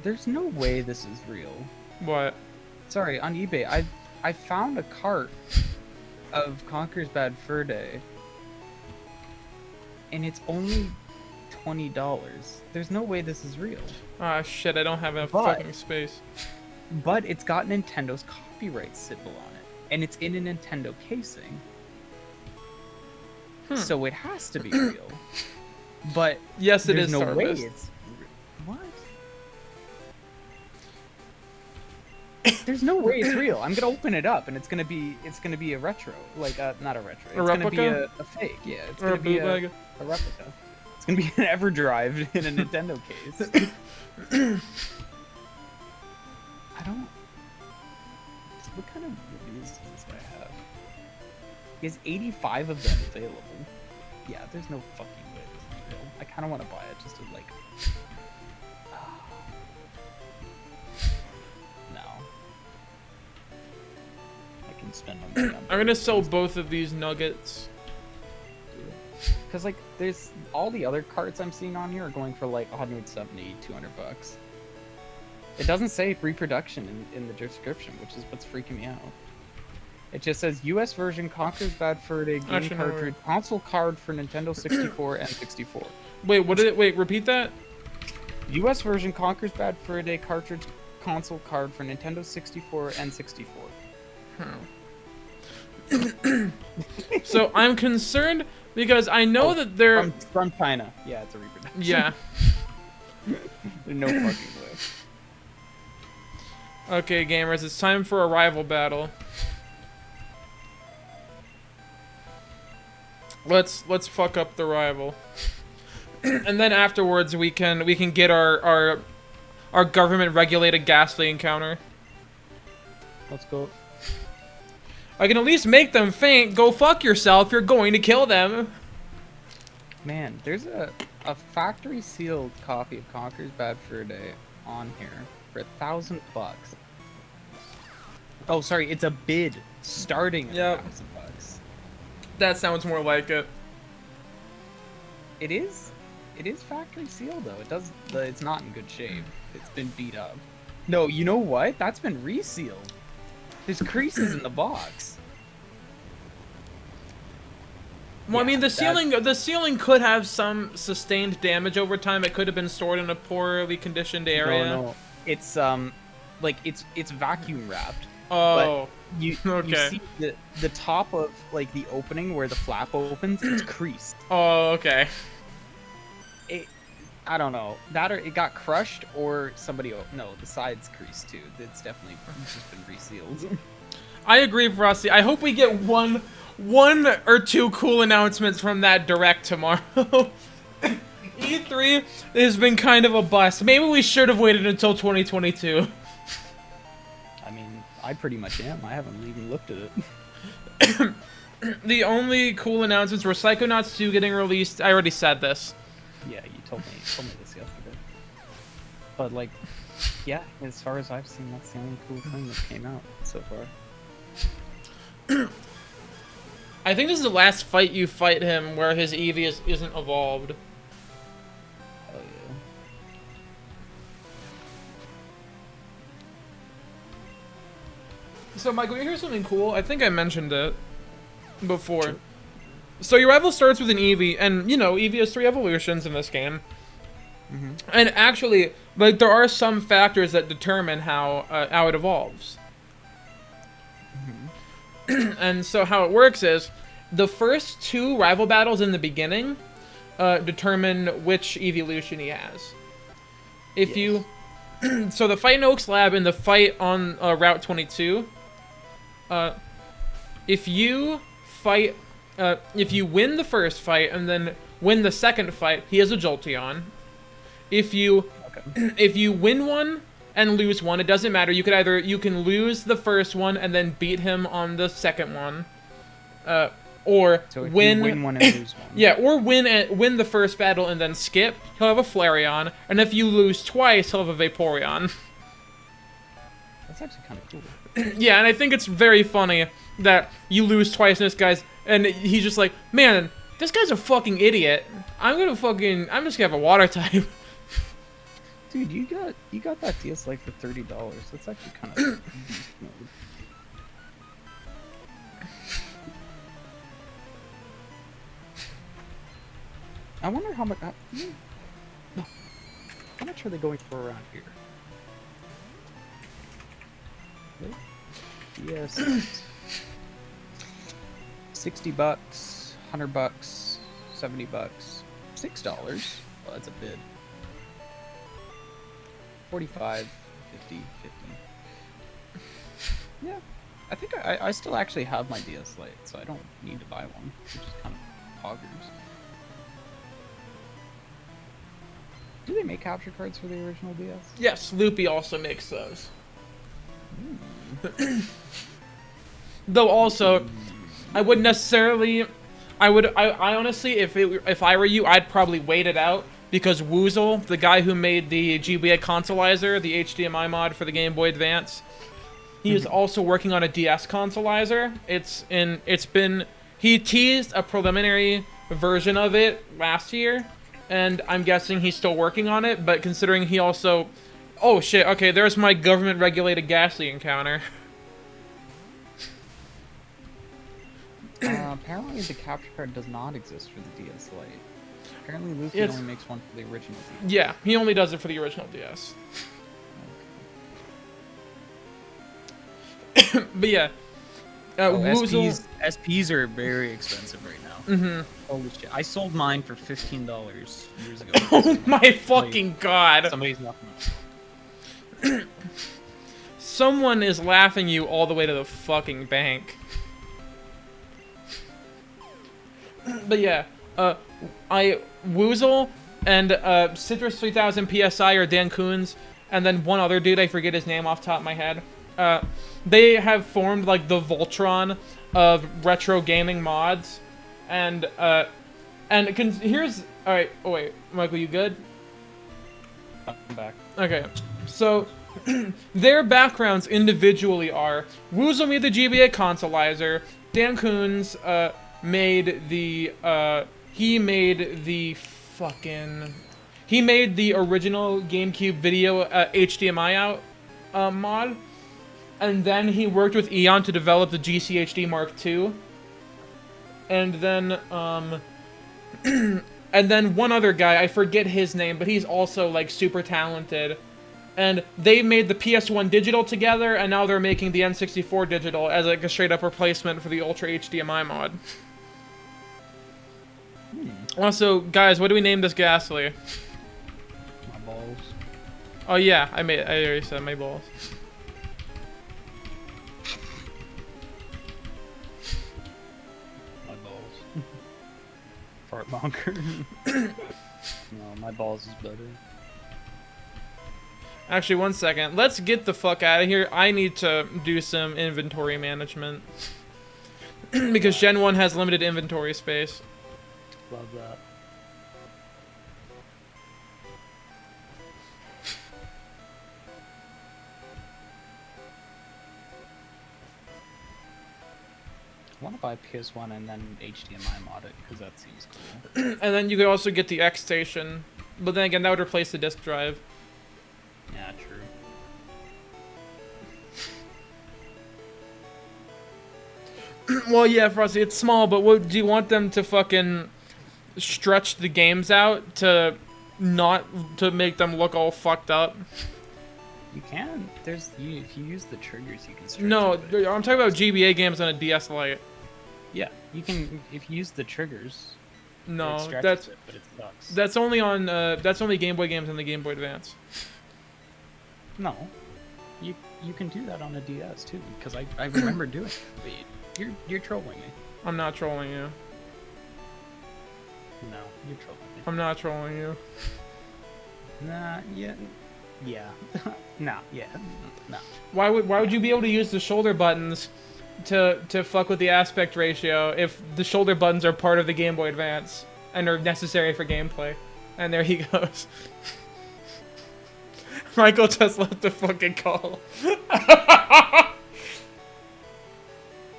There's no way this is real. What? Sorry, on eBay, I found a cart of Conker's Bad Fur Day, and it's only $20. There's no way this is real. Ah, shit, I don't have enough fucking space. But it's got Nintendo's copyright symbol on it, and it's in a Nintendo casing. So it has to be real. But yes, it is. There's no way Stardust. it's what? There's no way it's real. I'm gonna open it up, and it's gonna be a retro, like not a retro. It's replica? Gonna be a fake. Yeah, it's gonna be a replica. It's gonna be an EverDrive in a Nintendo case. I don't. What kind of reviews does this guy have? He has 85 of them available. Yeah, there's no fucking way this is real. I kind of want to buy it just to like. No. I can spend my money on. I'm gonna sell both of these nuggets. Because, like, there's all the other carts I'm seeing on here are going for like 170, 200 bucks. It doesn't say reproduction in the description, which is what's freaking me out. It just says US version Conker's Bad Fur Day game Actually, no, cartridge, console card for Nintendo 64 and 64. Wait, what did it? Wait, repeat that. US version Conker's Bad Fur Day cartridge, console card for Nintendo 64 and 64. So I'm concerned because I know that they're from China. Yeah, it's a reproduction. yeah. There's no fucking way. Okay, gamers, it's time for a rival battle. Let's fuck up the rival, and then afterwards we can get our government regulated gasoline counter. Let's go. I can at least make them faint. Go fuck yourself. You're going to kill them. Man, there's a factory sealed copy of Conker's Bad Fur Day on here for $1,000. Oh, sorry, it's a bid starting at Yep. $1,000. That sounds more like it. It is factory sealed though. It's not in good shape. It's been beat up. No, you know what? That's been resealed. There's creases in the box. Well, I mean, Yeah, the ceiling could have some sustained damage over time. It could have been stored in a poorly conditioned area. No. It's like it's vacuum wrapped. Oh, You Okay. see the top of like the opening where the flap opens, it's creased. oh, okay. I don't know. That or it got crushed or somebody no, the side's creased too. It's definitely just been resealed. I agree, Frosty. I hope we get one or two cool announcements from that direct tomorrow. E3 has been kind of a bust. Maybe we should have waited until 2022. I mean, I pretty much am. I haven't even looked at it. The only cool announcements were Psychonauts 2 getting released. I already said this. Yeah, you told me this yesterday. But like, yeah, as far as I've seen, that's the only cool thing that came out so far. I think this is the last fight you fight him where his Eevee isn't evolved. Oh yeah. So, Michael, you hear something cool? I think I mentioned it before. Sure. So your rival starts with an Eevee, and, you know, Eevee has 3 evolutions in this game. Mm-hmm. And actually, like, there are some factors that determine how it evolves. Mm-hmm. And so how it works is, the first 2 rival battles in the beginning determine which evolution he has. If you... So the fight in Oaks Lab and the fight on Route 22, if you fight... if you win the first fight and then win the second fight, he has a Jolteon. If you win one and lose one, it doesn't matter. You can lose the first one and then beat him on the second one, or So if win. you win one and lose one. Yeah, or win the first battle and then skip. He'll have a Flareon, and if you lose twice, he'll have a Vaporeon. That's actually kind of cool. Yeah, and I think it's very funny that you lose twice in this guy's, and he's just like, man, this guy's a fucking idiot. I'm just gonna have a water type. Dude, you got that DS Lite for $30. That's actually kind of beast mode. I wonder how much. No. How much are they going for around here? Yes. $60, $100, $70, $6. Well, that's a bid. 45, 50, 50. Yeah, I think I still actually have my DS Lite, so I don't need to buy one, which is kind of poggers. Do they make capture cards for the original DS? Yes, Loopy also makes those. Though also, I wouldn't necessarily. I honestly, if I were you, I'd probably wait it out because Woozle, the guy who made the GBA Consolizer, the HDMI mod for the Game Boy Advance, he is also working on a DS Consolizer. He teased a preliminary version of it last year, and I'm guessing he's still working on it, but considering he also... Oh shit, okay, there's my government-regulated Ghastly encounter. Apparently the capture card does not exist for the DS Lite. Apparently Luffy only makes one for the original DS. Yeah, he only does it for the original DS. But yeah. SPs are very expensive right now. Mm-hmm. Holy shit. I sold mine for $15 years ago. Oh my fucking god. Somebody's nothing. Someone is laughing you all the way to the fucking bank. But yeah, Woozle and Citrus 3000 PSI are Dan Coons, and then one other dude, I forget his name off the top of my head. They have formed like the Voltron of retro gaming mods, and here's all right. Oh wait, Michael, you good? I'm back. Okay, so their backgrounds individually are Woozle made the GBA consolizer, Dan Coons made the he made the original GameCube video HDMI out mod, and then he worked with Eon to develop the GCHD Mark II, and then and then one other guy, I forget his name, but he's also like super talented. And they made the PS1 digital together, and now they're making the N64 digital as like a straight-up replacement for the Ultra HDMI mod. Also, guys, what do we name this Ghastly? My balls. Oh yeah, I already said my balls. My balls. Fart bonker. No, my balls is better. Actually, one second. Let's get the fuck out of here. I need to do some inventory management. Because Gen 1 has limited inventory space. Love that. I want to buy PS1 and then HDMI mod it, because that seems cool. And then you could also get the X Station. But then again, that would replace the disk drive. Yeah, true. Well, yeah, Frosty, it's small, but what do you want them to fucking stretch the games out to not to make them look all fucked up? You can. If you use the triggers, you can stretch No, it. I'm talking about GBA games on a DS Lite. Yeah, you can if you use the triggers. No, it stretches that's it, but it sucks. that's only on that's only Game Boy games on the Game Boy Advance. No, you can do that on a DS too, because I remember doing it. But you're trolling me. I'm not trolling you. No, you're trolling me. I'm not trolling you. Nah, yeah, nah, yeah, no. Why would you be able to use the shoulder buttons to fuck with the aspect ratio if the shoulder buttons are part of the Game Boy Advance and are necessary for gameplay? And there he goes. Michael just left the fucking call.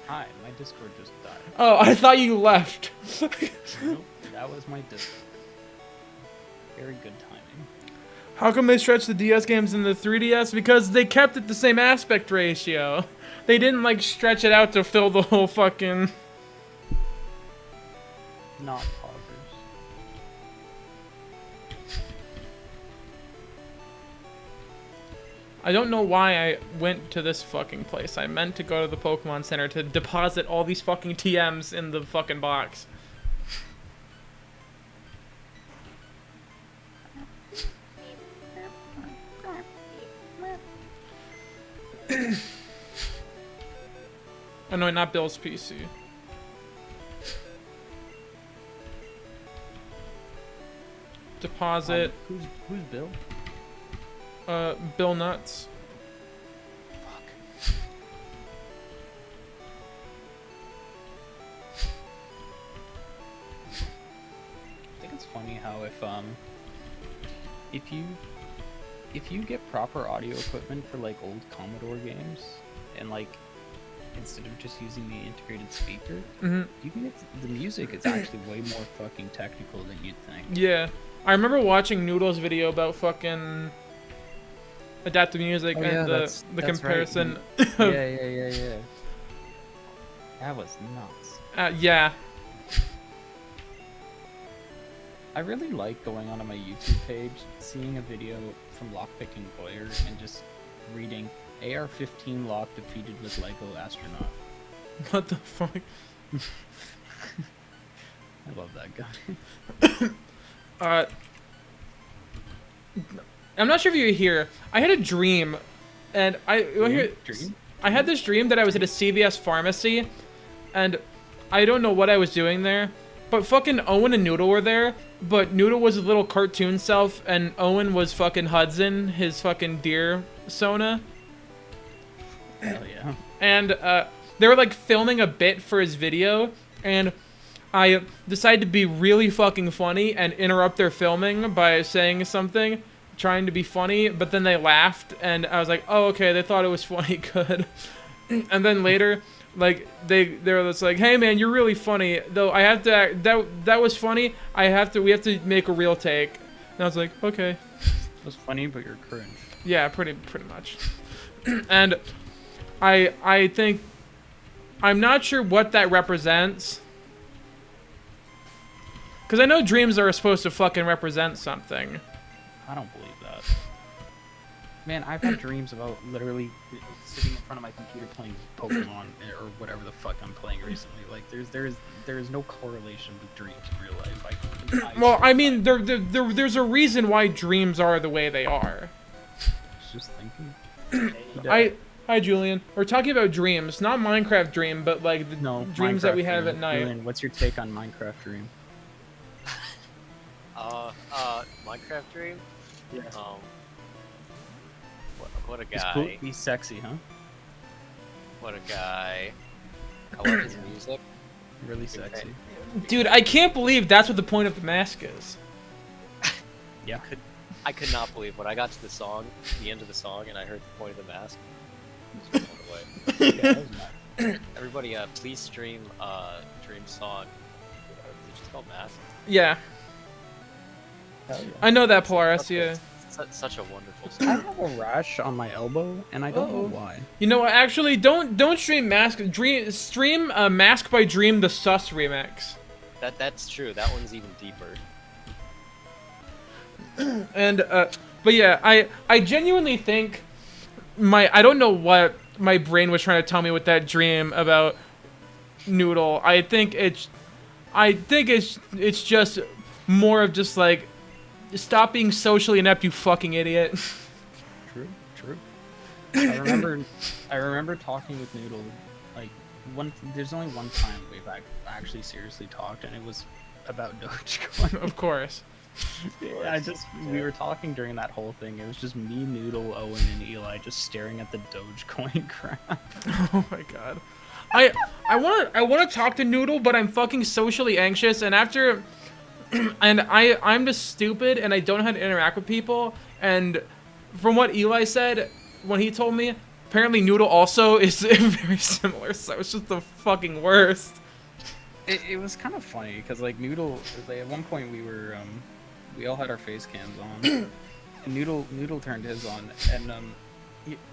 Hi, my Discord just died. Oh, I thought you left. Nope, that was my Discord. Very good timing. How come they stretched the DS games in the 3DS? Because they kept it the same aspect ratio. They didn't, like, stretch it out to fill the whole fucking... Not poggers. I don't know why I went to this fucking place. I meant to go to the Pokemon Center to deposit all these fucking TMs in the fucking box. Oh no, not Bill's PC. Deposit. Who's Bill? Bill Nuts. Fuck. I think it's funny how if you get proper audio equipment for like old Commodore games and like instead of just using the integrated speaker, Mhm. you can get the music is actually way more fucking technical than you'd think. Yeah. I remember watching Noodle's video about fucking adaptive music Oh, and yeah, the that's right. comparison. Yeah. That was nuts. Yeah. I really like going onto my YouTube page, seeing a video from Lockpicking Boyer, and just reading AR-15 lock defeated with Lego astronaut. What the fuck? I love that guy. I'm not sure if you're here. I had a dream, and Dream? I had this dream that I was at a CVS pharmacy, and I don't know what I was doing there, but fucking Owen and Noodle were there, but Noodle was his little cartoon self, and Owen was fucking Hudson, his fucking deer Sona. Hell yeah. And they were like filming a bit for his video, and I decided to be really fucking funny and interrupt their filming by saying something, trying to be funny, but then they laughed, and I was like, oh, okay, they thought it was funny, good. And then later, like, they were just like, hey man, you're really funny, though I have to act, that was funny, we have to make a real take. And I was like, okay. It was funny, but you're cringe. Yeah, pretty much. And I think, I'm not sure what that represents, because I know dreams are supposed to fucking represent something. I don't believe that. Man, I've had dreams about literally sitting in front of my computer playing Pokemon or whatever the fuck I'm playing recently. Like, there is no correlation with dreams in real life. Well, I mean, there's a reason why dreams are the way they are. was just thinking. Hi, Julian. We're talking about dreams, not Minecraft dream, but like the dreams that we have at night. Julian, what's your take on Minecraft dream? Minecraft dream? Yeah. What a He's guy. cool. He's sexy, huh? What a guy. I love his music. Really sexy. Dude, I can't believe that's what the point of the mask is. Yeah. I could not believe when I got to the song, the end of the song, and I heard the point of the mask. I was blown away. Yeah, that was nuts. Everybody, please stream Dream song. Is it just called Mask? Yeah, Hell yeah. I know that, Polaris. Yeah. Such a wonderful I song. have a rash on my elbow, and I don't know why. You know what? Actually, don't stream Mask. Stream Mask by Dream, the Sus remix. That's true. That one's even deeper. And but yeah, I genuinely think I don't know what my brain was trying to tell me with that dream about Noodle. I think it's just more of just like, stop being socially inept, you fucking idiot. True. I remember talking with Noodle, like, there's only one time we've actually seriously talked, and it was about Dogecoin. Of course. We were talking during that whole thing. It was just me, Noodle, Owen, and Eli just staring at the Dogecoin crap. Oh my god. I want to talk to Noodle, but I'm fucking socially anxious, and after and I'm just stupid and I don't know how to interact with people, and from what Eli said when he told me, apparently Noodle also is very similar, so it's just the fucking worst. It was kind of funny because like Noodle, like, at one point we all had our face cams on, and Noodle turned his on, and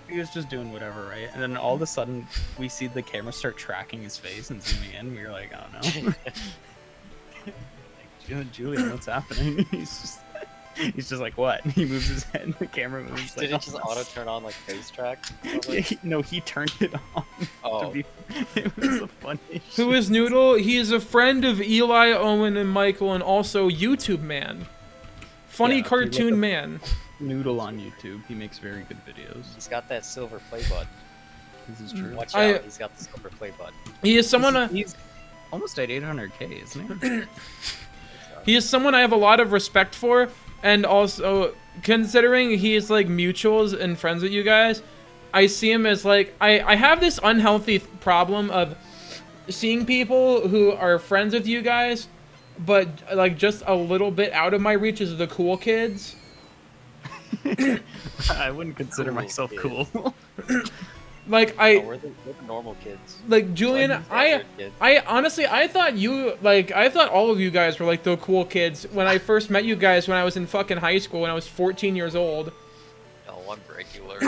he was just doing whatever, right? And then all of a sudden we see the camera start tracking his face and zooming in. We were like, oh no. Julian, what's happening? He's just like, what? He moves his head and the camera moves. Did like, it just auto turn on like face track? No, he turned it on. Oh. It was the funniest. Who is Noodle? He is a friend of Eli, Owen, and Michael, and also YouTube man. Funny Yeah, if you look cartoon up man. Noodle on YouTube. He makes very good videos. He's got that silver play button. This is true. Watch out, he's got the silver play button. He is someone. He's almost at 800K, isn't he? He is someone I have a lot of respect for, and also considering he is like mutuals and friends with you guys, I see him as like I have this unhealthy problem of seeing people who are friends with you guys, but like just a little bit out of my reach is the cool kids. I wouldn't consider Cool myself kid. cool. Like we're the normal kids. like Julian, Like, standard kids. I honestly, I thought all of you guys were like the cool kids when I first met you guys when I was in fucking high school when I was 14 years old. No, I'm regular.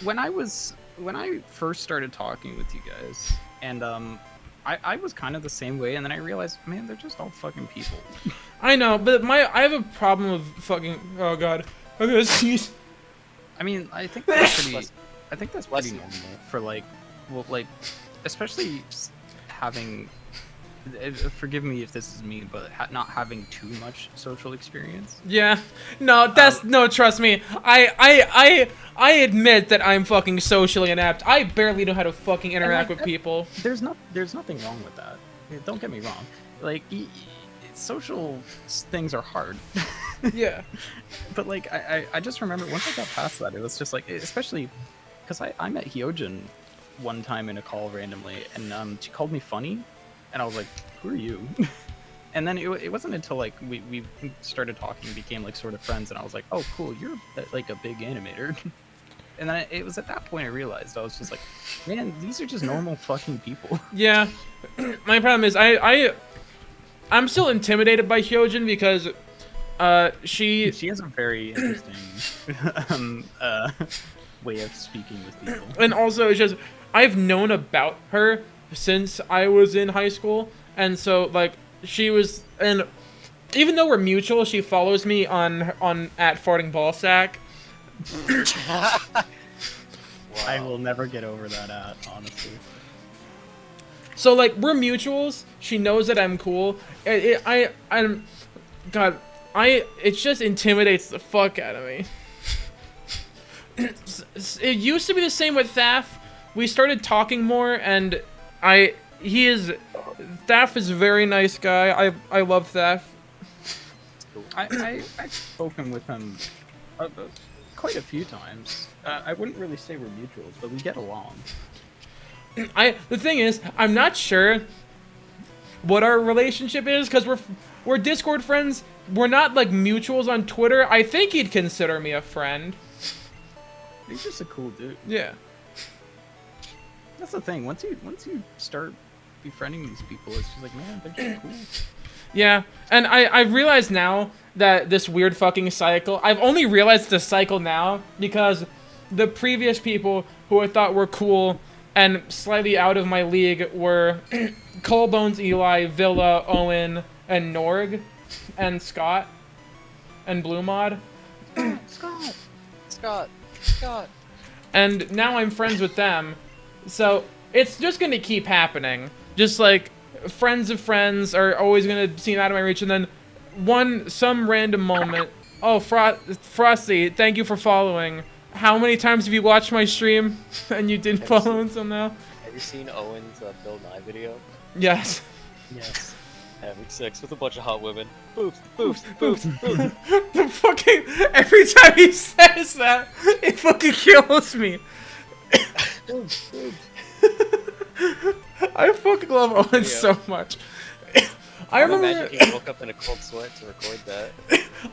when I first started talking with you guys, and I was kind of the same way, and then I realized, man, they're just all fucking people. I know, but I have a problem with fucking. Oh god, I'm gonna sneeze. I mean, I think that's pretty. I think that's pretty Less- normal for like, well, like, especially having. Forgive me if this is me, but not having too much social experience. Yeah, no, that's no. Trust me, I admit that I'm fucking socially inept. I barely know how to fucking interact with people. There's nothing wrong with that. Don't get me wrong. Like, social things are hard. Yeah. But like, I just remember once I got past that, it was just like, especially because I met Hyojin one time in a call randomly, and she called me funny, and I was like, who are you? And then it wasn't until like we started talking, became like sort of friends, and I was like, oh cool, you're like a big animator. And then it was at that point I realized, I was just like, man, these are just normal fucking people. Yeah. My problem is I'm still intimidated by Hyojin because she has a very interesting way of speaking with people. and also it's just I've known about her since I was in high school, and so like she was, and even though we're mutual, she follows me on at farting ballsack. I will never get over that honestly. So like we're mutuals. She knows that I'm cool. I'm God. It just intimidates the fuck out of me. It used to be the same with Thaf. We started talking more, and Thaf is a very nice guy. I love Thaf. I've spoken with him quite a few times. I wouldn't really say we're mutuals, but we get along. The thing is, I'm not sure what our relationship is because we're Discord friends. We're not like mutuals on Twitter. I think he'd consider me a friend. He's just a cool dude. Yeah. That's the thing. Once you start befriending these people, it's just like, man, they're just cool. Yeah, and I've realized now that this weird fucking cycle, I've only realized the cycle now because the previous people who I thought were cool and slightly out of my league were Colebones, Eli, Villa, Owen, and Norg, and Scott, and Blue Mod. Scott. And now I'm friends with them, so it's just gonna keep happening. Just like friends of friends are always gonna seem out of my reach, and then some random moment. Oh, Frosty, thank you for following. How many times have you watched my stream and you didn't follow until now? Have you seen Owen's Bill Nye video? Yes. Yes. Having sex with a bunch of hot women. Boobs, boobs, boobs, boobs. The fucking every time he says that, it fucking kills me. Boobs. I fucking love Owen so much. I remember. Imagine he woke up in a cold sweat to record that.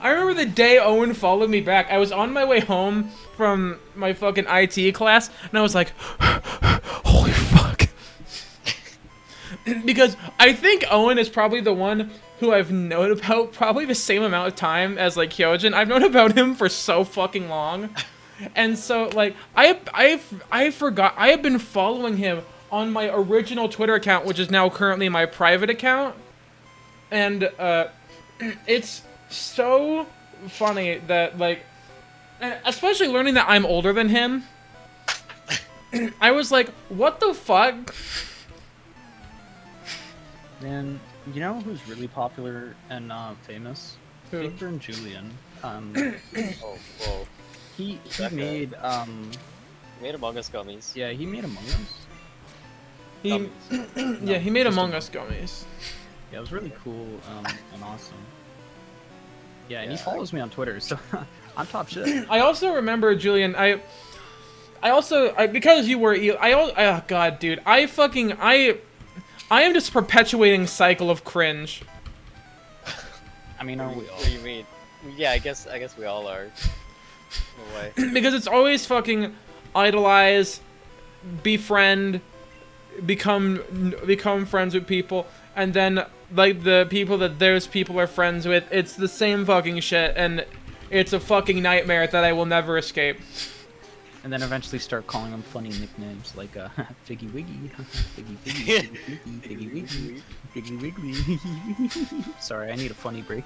I remember the day Owen followed me back. I was on my way home from my fucking IT class, and I was like, "Holy fuck!" Because I think Owen is probably the one who I've known about probably the same amount of time as like Hyojin. I've known about him for so fucking long, and so like I forgot I have been following him on my original Twitter account, which is now currently my private account, and it's so funny that like, especially learning that I'm older than him. I was like, what the fuck? Man, you know who's really popular and famous? Who? Michael and Julian. Oh, whoa. He That guy. made He made Among Us gummies. yeah, he made Among Us. He, Gummies. yeah, he made just Among Us gummies. Yeah, it was really cool and awesome. Yeah, and he Yeah. follows me on Twitter, so I'm top shit. I also remember Julian. I because you were oh god, dude. I am just perpetuating cycle of cringe. I mean, are we all? What do you mean? Yeah, I guess we all are. No way. Because it's always fucking idolize befriend, become friends with people, and then like the people that those people are friends with, it's the same fucking shit, and it's a fucking nightmare that I will never escape. And then eventually start calling them funny nicknames like Figgy Wiggy, Figgy Figgy, Figgy Wiggy, Figgy Wiggly. Sorry, I need a funny break.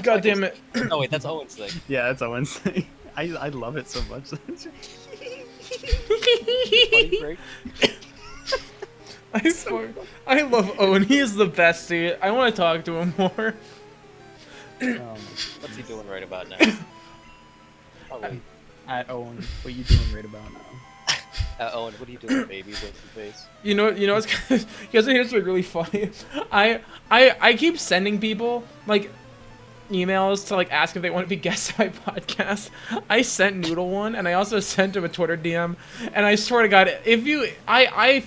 God damn it. No, wait, that's Owen's thing. Yeah, that's Owen's thing. I love it so much. Funny break. I swear, I love Owen. He is the best, dude. I want to talk to him more. What's he doing right about now? Oh, wait. At Owen, what you doing right about now? Owen, what are you doing, baby? What's your face? You know what's here's what's really funny. I keep sending people like emails to like ask if they want to be guests on my podcast. I sent Noodle one, and I also sent him a Twitter DM. And I swear to God, if you, I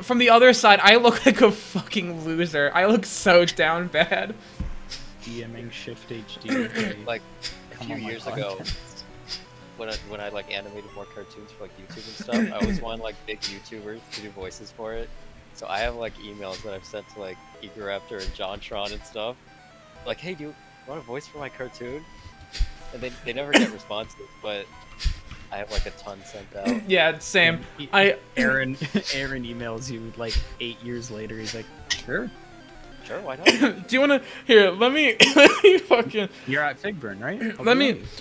from the other side, I look like a fucking loser. I look so down bad. DMing Shift HD. Like a few years ago, when I like animated more cartoons for like YouTube and stuff, I always wanted like big YouTubers to do voices for it. So I have like emails that I've sent to like Eageraptor and JonTron and stuff. Like, hey, do you want a voice for my cartoon? And they never get responses, but I have like a ton sent out. Yeah, same. Aaron emails you like 8 years later. He's like, sure. Sure, why not? Do you wanna here? Let me fucking. You're at Figburn, right?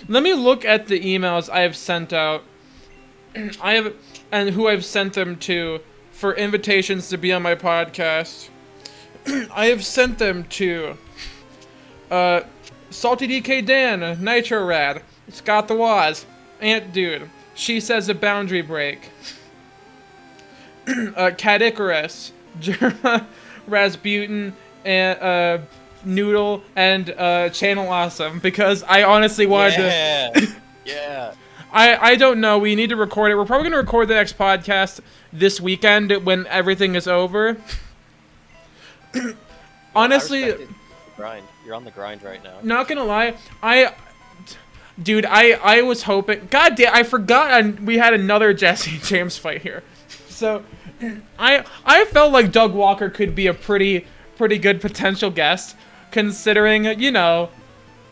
Let me look at the emails I have sent out. And who I've sent them to for invitations to be on my podcast. I have sent them to Salty DK Dan, Nitro Rad, Scott the Waz, Ant Dude, She Says a Boundary Break, Cat Icarus, Germa, Rasputin, and Noodle, and Channel Awesome, because I honestly wanted to. Yeah. I don't know. We need to record it. We're probably gonna record the next podcast this weekend when everything is over. Honestly, I respect it. Grind. You're on the grind right now. not gonna lie, dude, I was hoping. God damn, I forgot we had another Jesse and James fight here. So, I felt like Doug Walker could be a pretty good potential guest, considering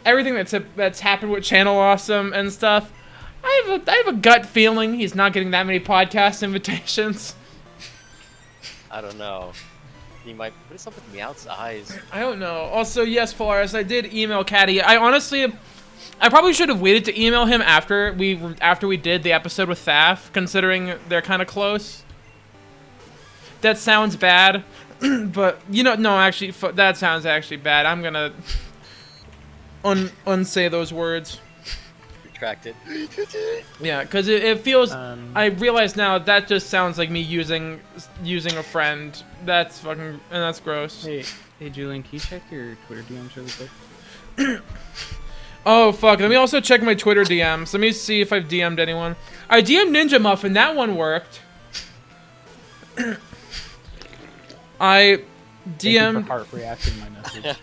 everything that's happened with Channel Awesome and stuff. I have a gut feeling he's not getting that many podcast invitations. I don't know. He might. What is up with Meowth's eyes? I don't know. Also, yes, Polaris, I did email Caddy. I probably should have waited to email him after we did the episode with Thaf, considering they're kind of close. That sounds bad, but no, actually, that sounds actually bad. I'm gonna unsay those words. Retract it. Yeah, because it feels. I realize now that just sounds like me using a friend. That's fucking, and that's gross. Hey, Julian, can you check your Twitter DMs really quick? Oh fuck! Let me also check my Twitter DMs. Let me see if I've DM'd anyone. I DM'd Ninja Muffin. That one worked. I Thank you DM'd. for heart reacting my message.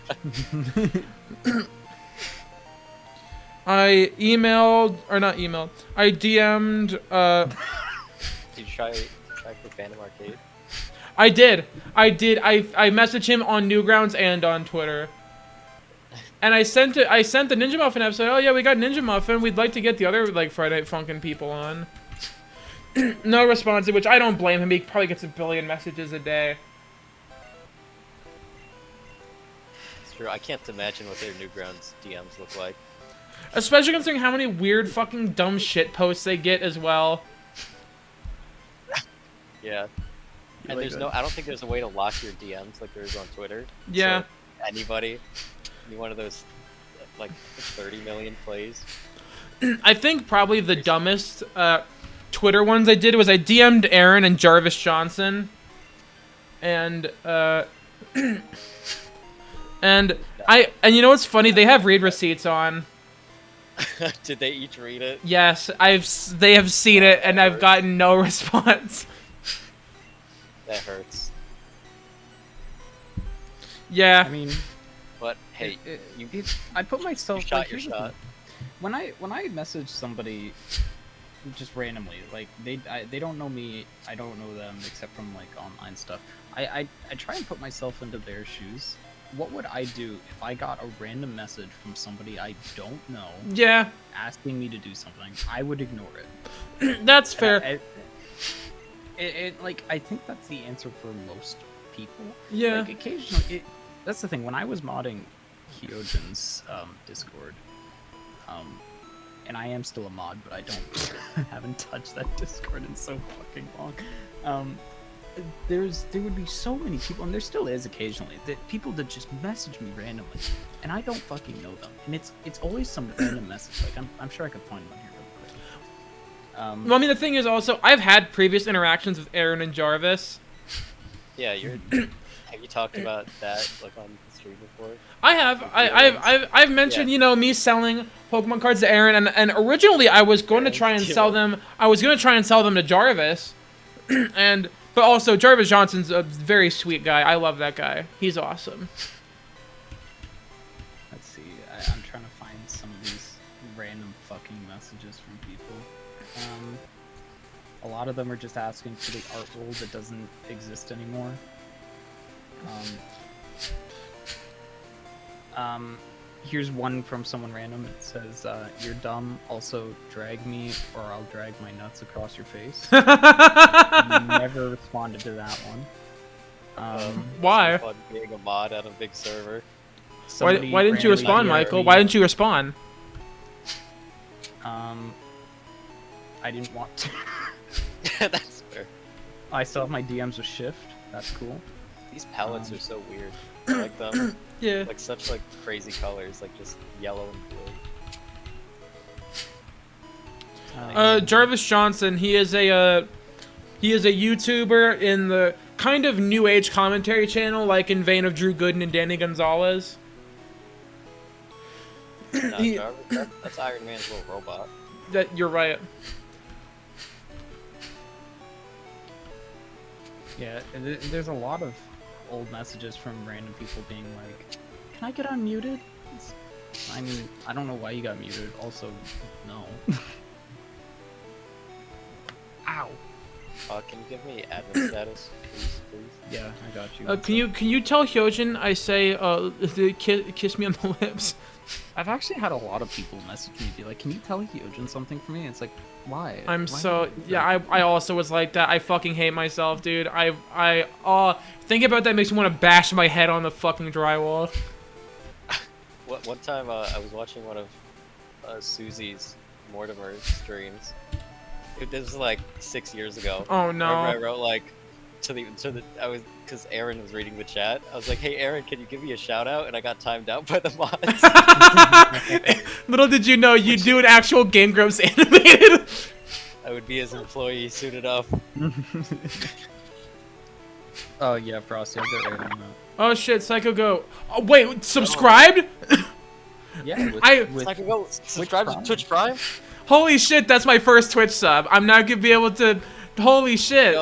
I emailed, or not emailed. I DM'd. Did you try for Phantom Arcade? I did. I messaged him on Newgrounds and on Twitter. And I sent the Ninja Muffin episode. Oh yeah, we got Ninja Muffin. We'd like to get the other like Friday Night Funkin' people on. No response, which I don't blame him. He probably gets a billion messages a day. It's true. I can't imagine what their Newgrounds DMs look like. Especially considering how many weird fucking dumb shit posts they get as well. Yeah. And there's I don't think there's a way to lock your DMs like there is on Twitter. Yeah. So anybody, any one of those, like 30 million plays. I think probably the dumbest Twitter ones I did was I DM'd Aaron and Jarvis Johnson. And and you know what's funny? They have read receipts on. Did they each read it? Yes, they have seen it, and I've gotten no response. That hurts. Yeah. I mean, but hey, I put myself. You shot like, your here's the shot. thing. When I message somebody just randomly. Like they don't know me. I don't know them except from like online stuff. I try and put myself into their shoes. What would I do if I got a random message from somebody I don't know Yeah, asking me to do something? I would ignore it. that's fair. Like I think that's the answer for most people. Yeah. Like occasionally, that's the thing. When I was modding Hyojin's Discord, and I am still a mod, but I don't haven't touched that Discord in so fucking long. There would be so many people, and there still is occasionally, that people that just message me randomly, and I don't fucking know them, and it's always some random message. Like I'm sure I could find one here real quick. Well, I mean, the thing is also, I've had previous interactions with Aaron and Jarvis. Yeah, have you talked about that like on the stream before? I have. I've mentioned, me selling Pokemon cards to Aaron, and originally I was going to try and sell them. I was going to try and sell them to Jarvis, but also Jarvis Johnson's a very sweet guy. I love that guy. He's awesome. Let's see. I'm trying to find some of these random fucking messages from people. A lot of them are just asking for the art role that doesn't exist anymore. Here's one from someone random. It says, "You're dumb. Also, drag me, or I'll drag my nuts across your face." Never responded to that one. Why? It's fun being a mod at a big server. Why didn't you randomly respond, Michael? Why didn't you respond? I didn't want to. That's fair. I still have my DMs with shift. That's cool. These palettes are so weird. I like them. Yeah. Like such like crazy colors, like just yellow and blue. Jarvis Johnson, he is a YouTuber in the kind of new age commentary channel, like in vein of Drew Gooden and Danny Gonzalez. No, Jarvis, that's Iron Man's little robot. That you're right. Yeah, there's a lot of old messages from random people being like, "Can I get unmuted?" I mean, I don't know why you got muted. Also, no. Ow. Can you give me admin status, please? Yeah, I got you. Can you tell Hyojin I say kiss me on the lips? I've actually had a lot of people message me, be like, "Can you tell Hyojin something for me?" It's like, why? I'm Why so would you do yeah. that? I also was like that. I fucking hate myself, dude. I think about that makes me want to bash my head on the fucking drywall. One time I was watching one of Susie's Mortimer streams. This was like 6 years ago. Oh no. I wrote like because Aaron was reading the chat. I was like, "Hey Aaron, can you give me a shout out?" And I got timed out by the mods. Little did you know, you do an actual Game Grumps animated. I would be his employee soon enough. Oh yeah, Frosty, I'll get right on that. Oh shit, Psycho Go. Oh wait, subscribed? Yeah, It's like, go subscribe to Prime? Twitch Prime. Holy shit, that's my first Twitch sub. I'm not gonna be able to. Holy shit.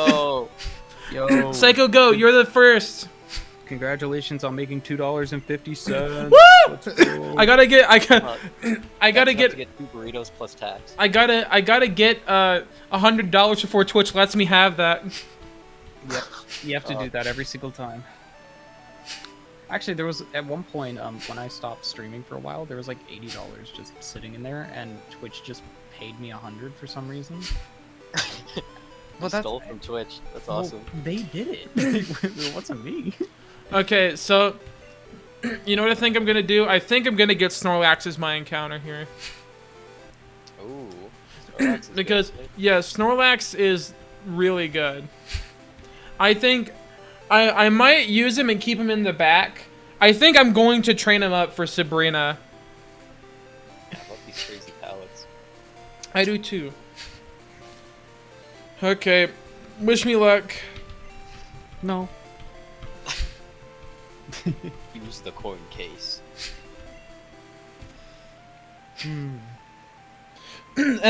Yo, Psycho Go, you're the first. Congratulations on making $2.50. Woo! I gotta get. I gotta have to get. 2 burritos plus tax. I gotta get $100 before Twitch lets me have that. Yep, you have to do that every single time. Actually, there was at one point when I stopped streaming for a while, there was like $80 just sitting in there, and Twitch just paid me $100 for some reason. Well, stole from Twitch. That's awesome. They did it. It wasn't me. Okay, so you know what I think I'm gonna do? I think I'm gonna get Snorlax as my encounter here. Ooh. Snorlax is Because good. yeah, Snorlax is really good. I think I might use him and keep him in the back. I think I'm going to train him up for Sabrina. I love these crazy palettes. I do too. Okay, wish me luck. No. Use the coin case. And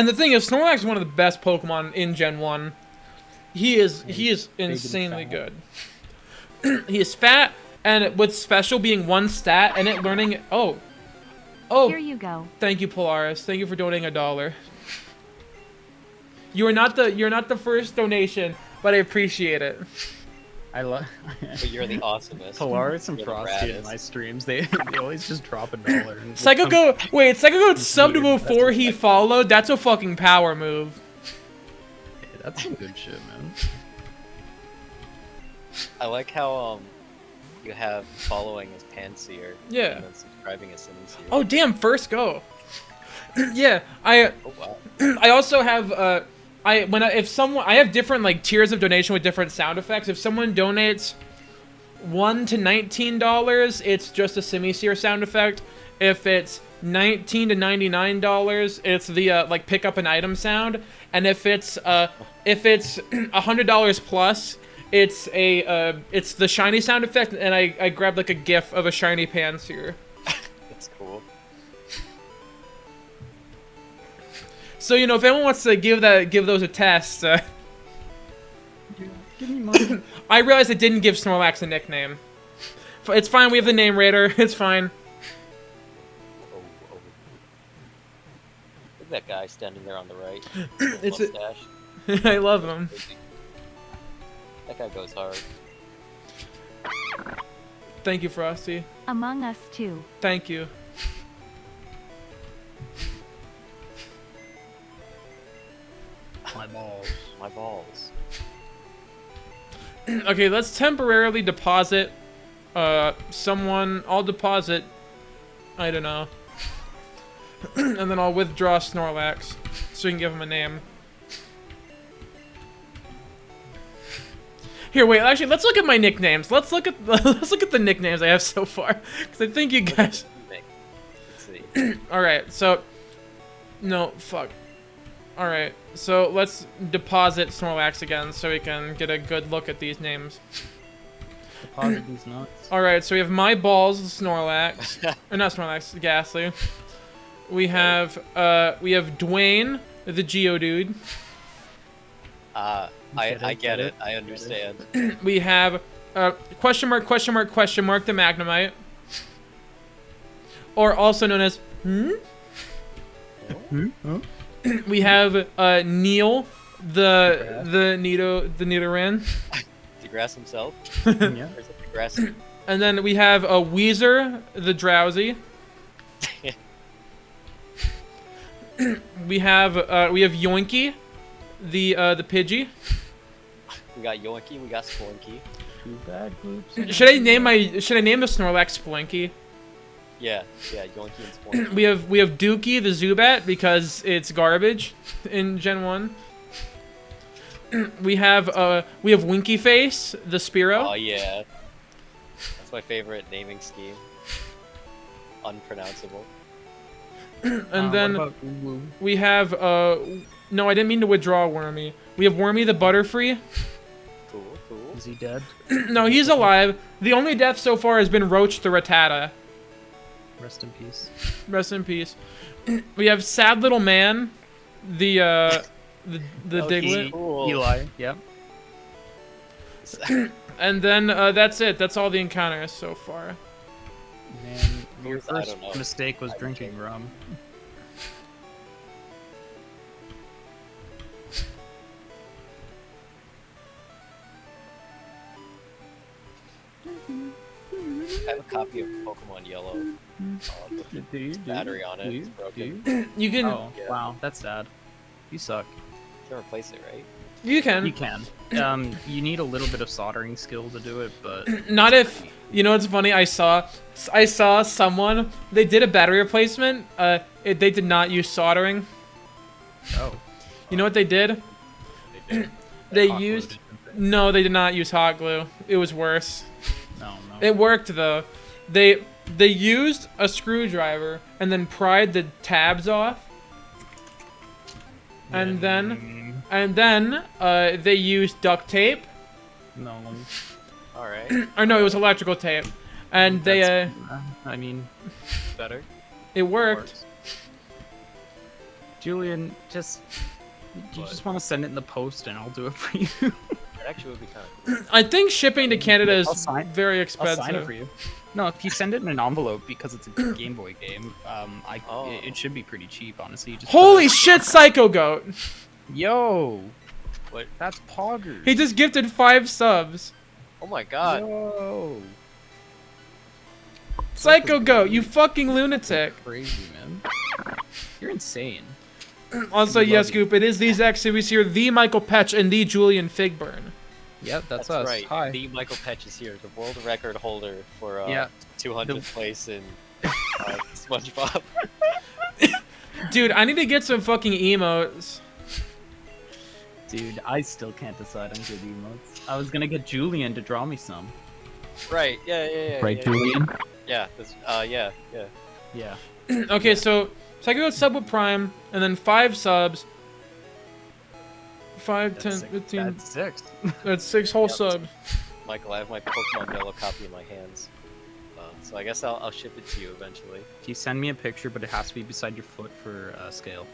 the thing is, Snorlax is one of the best Pokemon in Gen 1. He is insanely good. He is fat, and with special being one stat, and it learning. Oh, Here you go. thank you, Polaris. Thank you for donating $1. You're not the first donation, but I appreciate it. I love But you're the awesomest. Polaris and You're the Frosty in raddest. my streams. They always just drop $1. And Psycho Go, wait, Psycho Go subbed weird. before he followed. That's a fucking power move. Hey, that's some good shit, man. I like how you have following as Panseer. Yeah. And then subscribing as Siniseer. Oh damn, first go. Yeah, Oh wow. I also have I have different like tiers of donation with different sound effects. If someone donates $1 to $19, it's just a Simiseer sound effect. If it's $19 to $99, it's the like pick up an item sound. And if it's $100 plus, it's the shiny sound effect. And I grabbed like a GIF of a shiny Panseer. That's cool. So you know, if anyone wants to give those a test, Give me money. I realized I didn't give Snorlax a nickname. It's fine. We have the name Raider. It's fine. Oh. Look at that guy standing there on the right. It's a- mustache. I love him. That guy goes hard. Thank you, Frosty. Among Us too. Thank you. My balls. My balls. Okay, let's temporarily deposit someone. I'll deposit, I don't know. And then I'll withdraw Snorlax so you can give him a name. Here, wait. Actually, let's look at my nicknames. Let's look at the nicknames I have so far, because I think you guys. Let's see. All right, so no, fuck. All right, so let's deposit Snorlax again so we can get a good look at these names. Deposit these nuts. All right, so we have My Balls, Snorlax, or not Snorlax, Ghastly. We have Dwayne, the Geodude. I get it. I understand. We have question mark, the Magnemite, or also known as We have Neil, the Nidoran, DeGrasse himself. Yeah. Or is it DeGrasse? and then we have Weezer, the Drowsy. We have Yoinky, the Pidgey. We got Yoinky. We got Splinky. Too bad, groups. Should I name the Snorlax Splinky? Yeah, Yoinky and Splinky. We have Dookie, the Zubat, because it's garbage in Gen 1. We have Winky Face, the Spearow. Oh yeah. That's my favorite naming scheme. Unpronounceable. And then what about Woo? we have no, I didn't mean to withdraw Wormy. We have Wormy the Butterfree. Cool. Is he dead? No, he's alive. The only death so far has been Roach the Rattata. Rest in peace. Rest in peace. We have Sad Little Man, the Diglett. Cool. Eli. Yep. And then that's it. That's all the encounters so far. Man, your I first don't know. mistake was drinking rum. I have a copy of Pokemon Yellow. With the Do you? battery on it. It's broken. You can Oh, Yeah. wow, that's sad. You suck. You can replace it, right? you can You can. You need a little bit of soldering skill to do it, but not if you know. It's funny. I saw someone. They did a battery replacement. They did not use soldering. oh, You know what they did? They used. No, they did not use hot glue. It was worse. No. It worked though. They used a screwdriver and then pried the tabs off. And then they used duct tape. No. All right. Or no, it was electrical tape. And they That's- I mean, Better. it worked. Julian, just you What? just want to send it in the post and I'll do it for you. It actually would be kind of cool. I think shipping to Canada I'll is sign- very I'll expensive. sign it for you. No, if you send it in an envelope because it's a Game Boy game, Oh. it should be pretty cheap, honestly. You just Holy shit, Psycho Goat! Yo, What? that's poggers. He just gifted 5 subs. Oh my god. Yo. Psycho Goat, you fucking lunatic. Crazy, man. You're insane. Also, We love yes, you. Goop, it is these X series here, the Michael Petch and the Julian Figburn. Yep, that's That's us. right. Hi. The Michael Petch is here, the world record holder for Yeah. 200th place in SpongeBob. Dude, I need to get some fucking emotes. Dude, I still can't decide on good emotes. I was gonna get Julian to draw me some. Right. Yeah. Right, yeah. Julian? Yeah. That's, yeah. Yeah. Okay, so Psycho Goat sub with Prime, and then 5 subs. 5, 10, 15. That's 6. That's 6 whole Yep. subs. Michael, I have my Pokemon Yellow copy in my hands. So I guess I'll ship it to you eventually. If you send me a picture, but it has to be beside your foot for scale.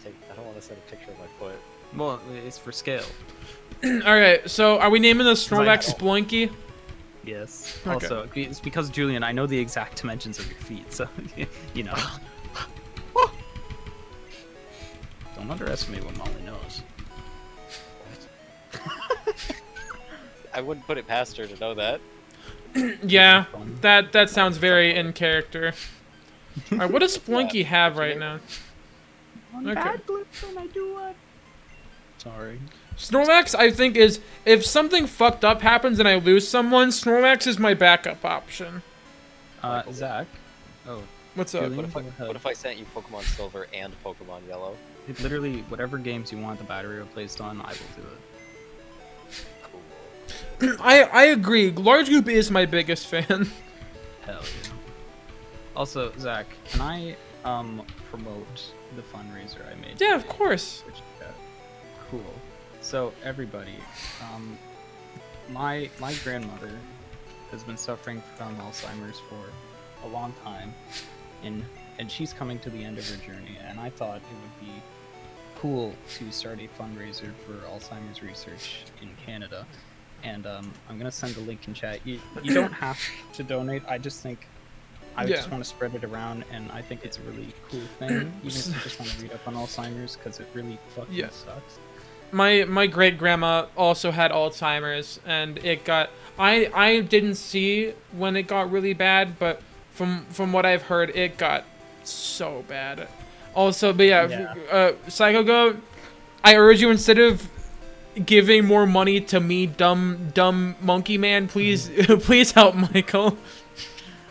I don't want to send a picture of my foot. Well, it's for scale. Alright, so are we naming this I Snorlax don't- Sploinky? Yes. Okay. Also, it's because Julian, I know the exact dimensions of your feet, so you know. Don't underestimate what Molly knows. I wouldn't put it past her to know that. Yeah, Fun. that sounds very in character. Alright, what does Sploinky have right now? Okay. Bad blips when I do what? Sorry. Snorlax, I think, is if something fucked up happens and I lose someone, Snorlax is my backup option. Zach. Oh, What's up? Julian? What if I sent you Pokemon Silver and Pokemon Yellow? it literally, whatever games you want the battery replaced on, I will do it. Cool. I agree. Large Goop is my biggest fan. Hell yeah. Also, Zach, can I promote the fundraiser I made? Yeah, of today? course. Which, cool. So everybody, my grandmother has been suffering from Alzheimer's for a long time, and she's coming to the end of her journey. And I thought it would be cool to start a fundraiser for Alzheimer's research in Canada. And I'm gonna send the link in chat. You don't have to donate. I just think I Yeah. just want to spread it around, and I think it's a really cool thing. Even if you just want to read up on Alzheimer's, because it really fucking Yeah. sucks. My great grandma also had Alzheimer's, and it got. I didn't see when it got really bad, but from what I've heard, it got so bad. Also, but yeah. Psycho Goat, I urge you, instead of giving more money to me, dumb monkey man, please please help Michael.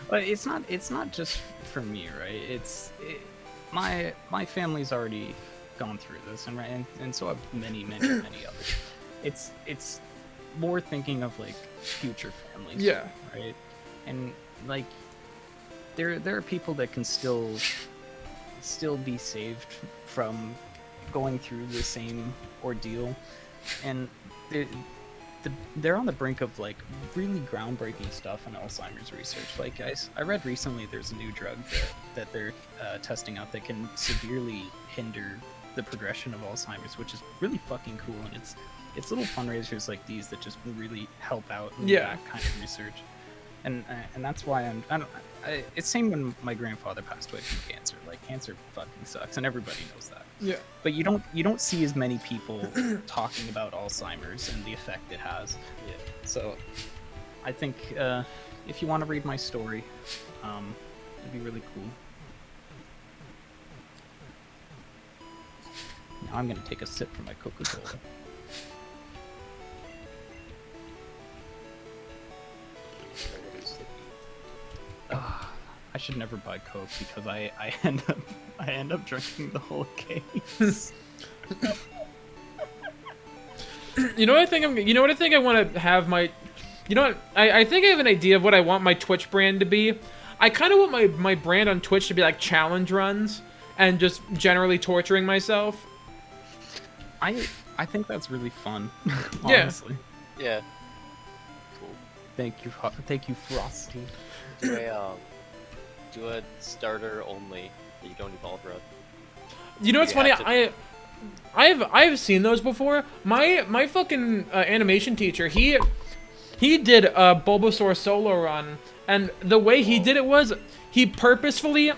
But it's not just for me, right? My family's already gone through this, and so have many others. It's more thinking of like future families. Yeah. Right. And like there are people that can still be saved from going through the same ordeal, and they're on the brink of like really groundbreaking stuff in Alzheimer's research. Like I read recently, there's a new drug that they're testing out that can severely hinder the progression of Alzheimer's, which is really fucking cool. And it's little fundraisers like these that just really help out in that kind of research. And that's why it's same when my grandfather passed away from cancer. Like cancer fucking sucks, and everybody knows that. Yeah. But you don't see as many people talking about Alzheimer's and the effect it has. Yeah. So I think if you want to read my story, it'd be really cool. Now I'm gonna take a sip from my Coca-Cola. I should never buy Coke because I end up drinking the whole case. You know what I think I want to have my. You know what? I think I have an idea of what I want my Twitch brand to be. I kind of want my brand on Twitch to be like challenge runs and just generally torturing myself. I think that's really fun. Yeah. Honestly. Yeah. Cool. Thank you, Frosty. Do a starter only that you don't evolve run. You know what's You funny? have I've seen those before. My fucking animation teacher, he did a Bulbasaur solo run, and the way he did it was he purposefully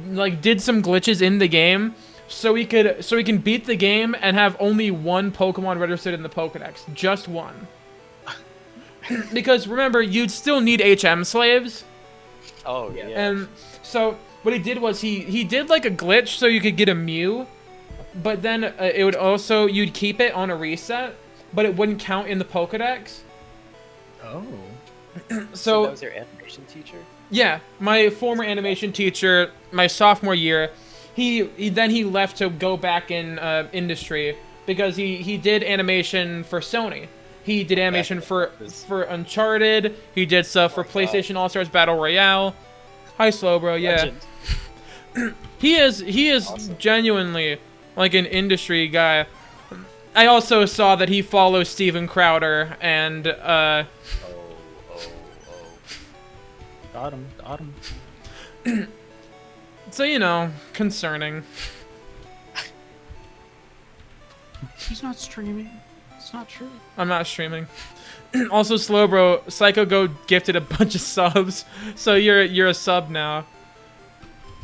like did some glitches in the game so we can beat the game and have only one Pokemon registered in the Pokedex, just one. Because remember, you'd still need HM slaves. Oh yeah. And so what he did was he did like a glitch so you could get a Mew, but then it would also, you'd keep it on a reset, but it wouldn't count in the Pokedex. Oh. So that was your animation teacher? Yeah, my former animation teacher, my sophomore year, he left to go back in industry because he did animation for Sony. He did animation for Uncharted. He did stuff for PlayStation All Stars Battle Royale. Hi, Slowbro. Yeah, he is awesome. Genuinely like an industry guy. I also saw that he follows Steven Crowder and Got him. So, you know, concerning. He's not streaming. It's not true. I'm not streaming. Also, Slowbro, Psycho Go gifted a bunch of subs, so you're a sub now.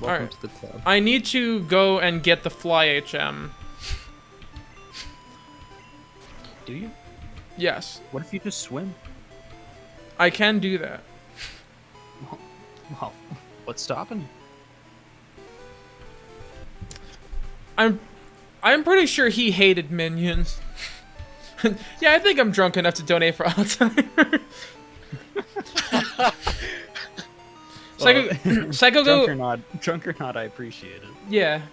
Welcome to the club. I need to go and get the Fly HM. Do you? Yes. What if you just swim? I can do that. Well, what's stopping you? I'm pretty sure he hated minions. Yeah, I think I'm drunk enough to donate for Alzheimer's. Psycho Go. Drunk or not, I appreciate it. Yeah,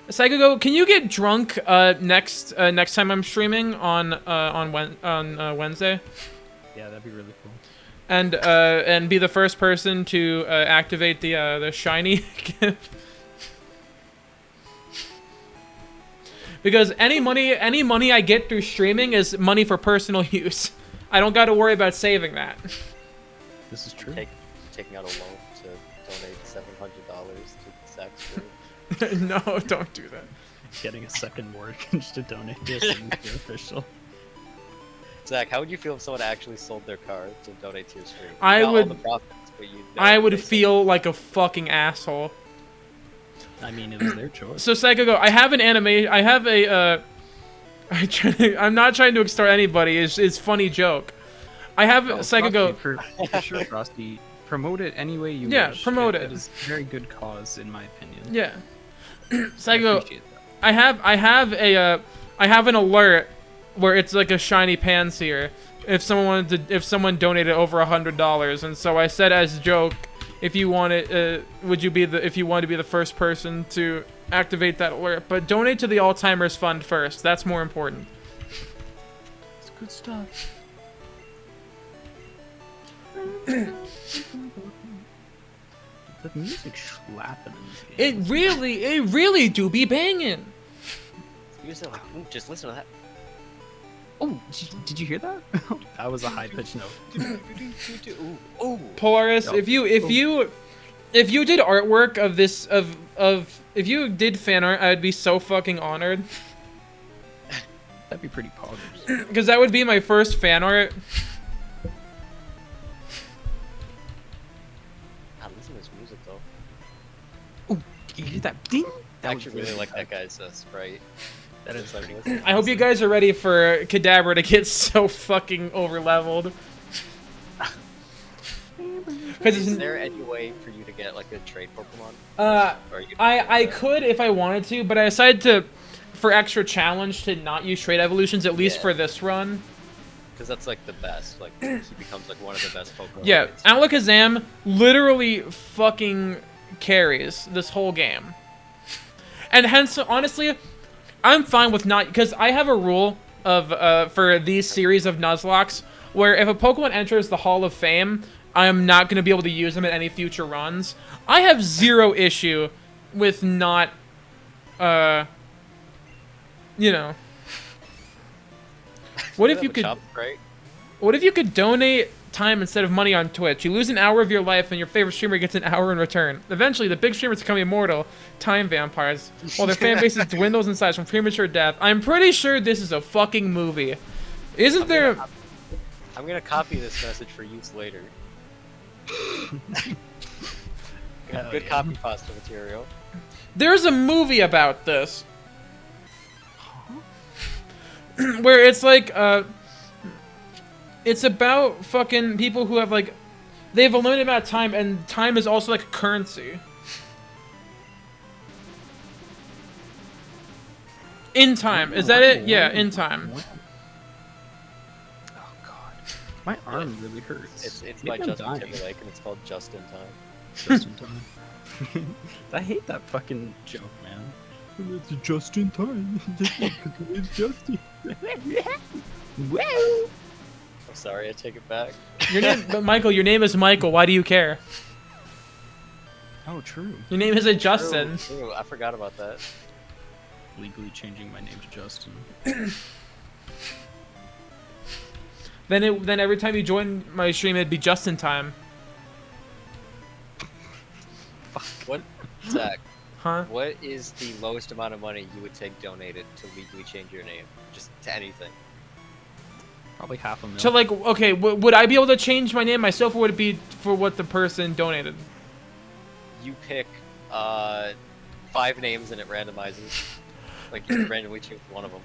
Psycho Go. Can you get drunk next time I'm streaming on Wednesday? Yeah, that'd be really cool. And be the first person to activate the shiny gift. Because any money I get through streaming is money for personal use. I don't got to worry about saving that. This is true. Taking out a loan to donate $700 to Zach's group. No, don't do that. Getting a second mortgage to donate to a signature official. Zach, how would you feel if someone actually sold their car to donate to your stream? I would. All the profits, but I would feel like a fucking asshole. I mean, it was their choice. So Psycho Go, I have an anime. I have a. I'm not trying to extort anybody. It's funny joke. I have Psycho Go. For sure, Frosty. Promote it any way you wish. Yeah, promote it. It is a very good cause, in my opinion. Yeah. Psycho Go. I have an alert where it's like a shiny Panseer if someone donated over $100, and so I said as a joke, if you want it, if you want to be the first person to activate that alert, but donate to the Alzheimer's Fund first. That's more important. It's good stuff. The music slapping in this game. It really do be banging. Music like, ooh, just listen to that. Oh, did you hear that? That was a high pitched note. Ooh. Polaris, No. if you did artwork of this if you did fan art, I'd be so fucking honored. That'd be pretty poggers. Because that would be my first fan art. I listen to this music though. Oh, you hear that ding? I actually really like that guy's sprite. That is like, pretty. I hope you guys are ready for Kadabra to get so fucking over leveled. Is there any way for you to get like a trade Pokemon? I could if I wanted to, but I decided to, for extra challenge, to not use trade evolutions, at least for this run. Because that's like the best. Like he becomes like one of the best Pokemon. Yeah, Alakazam literally fucking carries this whole game. And hence, honestly, I'm fine with not, because I have a rule of for these series of Nuzlocks where if a Pokemon enters the Hall of Fame, I am not going to be able to use them in any future runs. I have zero issue with not, you know. What if you could? What if you could donate time instead of money on Twitch? You lose an hour of your life, and your favorite streamer gets an hour in return. Eventually, the big streamers become immortal, time vampires, while their fan bases dwindles in size from premature death. I'm pretty sure this is a fucking movie. Isn't there? I'm gonna copy this message for use later. Good copy pasta material. There's a movie about this. where it's like it's about fucking people who have like they have a limited amount of time, and time is also like a currency. In time, is that it? Yeah, in time. Oh god, my arm really hurts. It's Maybe by I'm Justin dying. Timberlake, and it's called Just in Time. Just in time. I hate that fucking joke, man. It's just in time. It's just in. Woo! I'm sorry, I take it back. Your name, but Michael, your name is Michael. Why do you care? Oh, true. Your name isn't Justin. True, I forgot about that. Legally changing my name to Justin. Then every time you join my stream, it'd be just in time. What, Zach? Huh? What is the lowest amount of money you would take donated to legally change your name? Just to anything. Probably half a mil. So like, okay, would I be able to change my name myself, or would it be for what the person donated? You pick 5 names and it randomizes. Like you randomly choose one of them.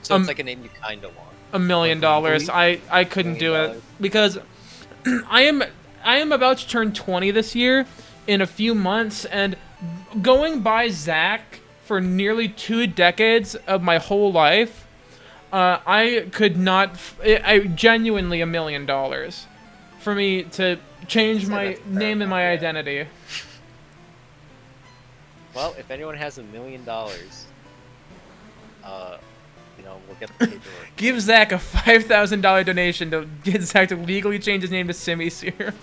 So it's like a name you kind of want. $1 million. I couldn't do it because I am about to turn 20 this year in a few months, and going by Zach for nearly 2 decades of my whole life, I could not. I genuinely $1 million for me to change my name and my identity. Well, if anyone has $1 million, you know, we'll get the paperwork. Give Zach a $5,000 donation to get Zach to legally change his name to Simi Seer.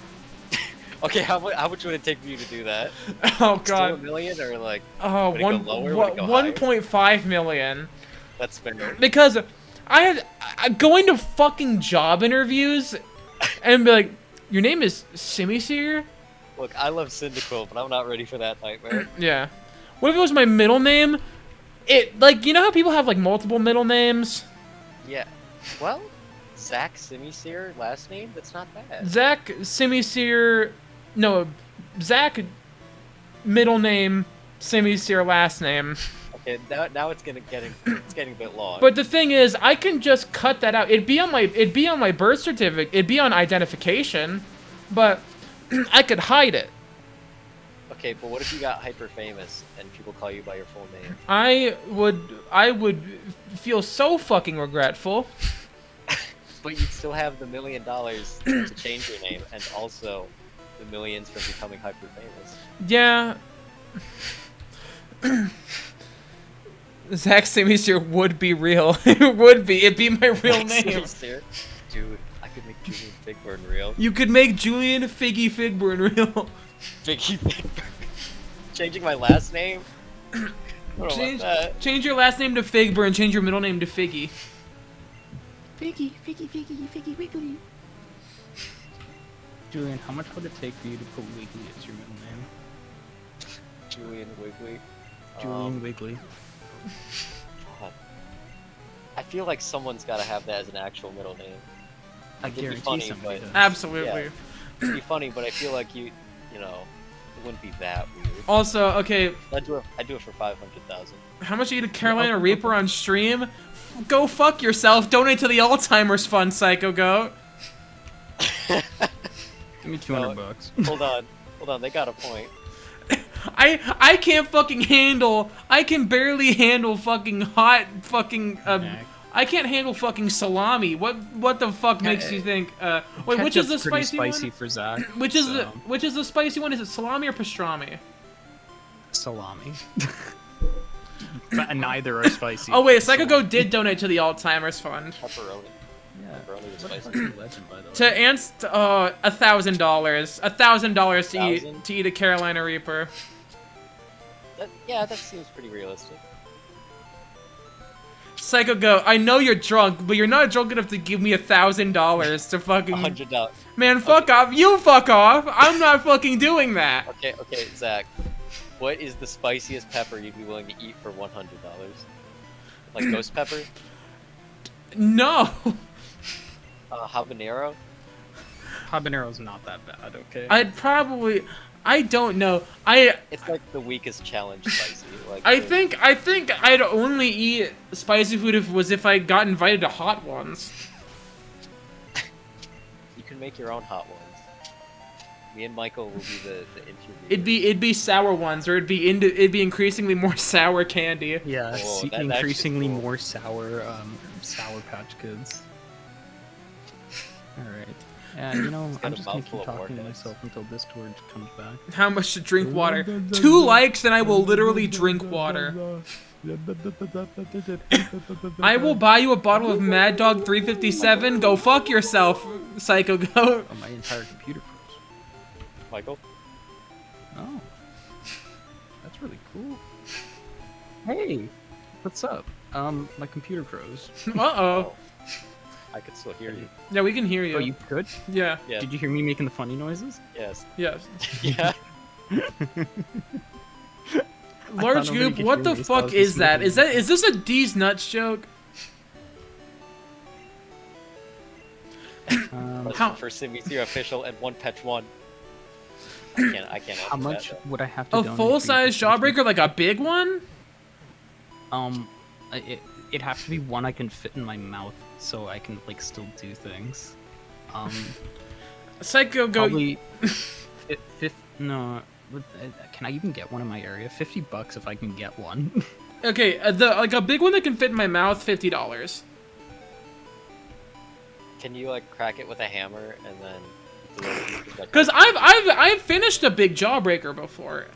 Okay, how much would it take for you to do that? Oh Still god. $1 million or like? Oh, would it go lower? Would it go higher? 1.5 million. That's fair. Because I going to fucking job interviews and be like, your name is Simi Seer? Look, I love Cyndaquil, but I'm not ready for that nightmare. Yeah. What if it was my middle name? It like, you know how people have like multiple middle names? Yeah. Well, Zach Simiseer, last name? That's not bad. Zach Simi Seer. No, Zach middle name, Simi Seer last name. Okay, now it's getting a bit long. But the thing is, I can just cut that out. It'd be on my birth certificate. It'd be on identification, but I could hide it. Okay, but what if you got hyper famous and people call you by your full name? I would feel so fucking regretful. But you'd still have the $1 million to change your name, and also the millions from becoming hyper famous. Yeah. Zach Simiseer would be real. It would be. It'd be my real name. Simiseer? Dude, I could make Julian Figburn real. You could make Julian Figgy Figburn real. Figgy Figburn. Changing my last name? I don't want that. Change your last name to Figburn. Change your middle name to Figgy. Figgy, Figgy, Figgy, Figgy, Wiggly. Julian, how much would it take for you to put Wiggly as your middle name? Julian Wiggly. Julian Wiggly. God. I feel like someone's got to have that as an actual middle name. I It'd be guarantee funny, somebody but- does. Absolutely. Yeah. It'd be funny, but I feel like you know, it wouldn't be that weird. Also, okay, I'd do it for 500,000. how much are you to Carolina Reaper on stream? Go fuck yourself. Donate to the Alzheimer's Fund, Psycho Goat. Give me 200 bucks. Hold on, they got a point. I can't fucking handle. I can barely handle fucking hot fucking. I can't handle fucking salami. What the fuck makes you think? Wait, which is the Ketchup's spicy pretty spicy one? for Zach. Which is so. which is the spicy one? Is it salami or pastrami? Salami. But neither are spicy. Oh wait, Psycho Goat did donate to the Alzheimer's Fund. Pepperoni. Yeah. Pepperoni was What a spicy. fucking legend, by the way. To answer, $1,000. $1,000 to $1,000? eat a Carolina Reaper. Yeah, that seems pretty realistic. Psycho Goat, I know you're drunk, but you're not drunk enough to give me $1,000 to fucking. $100. Man, fuck off. You fuck off. I'm not fucking doing that. Okay, Zach. What is the spiciest pepper you'd be willing to eat for $100? Like ghost pepper? No. Habanero? Habanero's not that bad, okay? I'd probably. I don't know. It's like the weakest challenge spicy. Like I think I'd only eat spicy food if I got invited to hot ones. you can make your own hot ones. Me and Michael will be the interviewer. It'd be sour ones, or it'd be increasingly more sour candy. Yeah, Oh, that- increasingly that's cool. more sour, Sour Patch Kids. Alright. Yeah, you know, got I'm a just gonna mouthful keep of talking to Warheads. myself until Discord comes back. How much to drink water? 2 likes and I will literally drink water. I will buy you a bottle of Mad Dog 357. Go fuck yourself, Psycho Goat. Oh, my entire computer froze. Michael? Oh. That's really cool. Hey! What's up? My computer froze. Uh-oh. I could still hear you. Yeah, we can hear you. Oh, you good? Yeah. Yeah. Did you hear me making the funny noises? Yes. Yes. Yeah. Large nobody Goop, could what hear the me, so I fuck was is just that? making Is this a D's nuts joke? That's How- the first Simizir official and one Petch 1. I can't How answer much that, would I have to A donate full-size for you? jawbreaker, like a big one? It'd have to be one I can fit in my mouth, so I can like still do things. Psycho Goat. Probably, no. Can I even get one in my area? $50 if I can get one. Okay, like a big one that can fit in my mouth, $50. Can you like crack it with a hammer and then? Because I've finished a big jawbreaker before.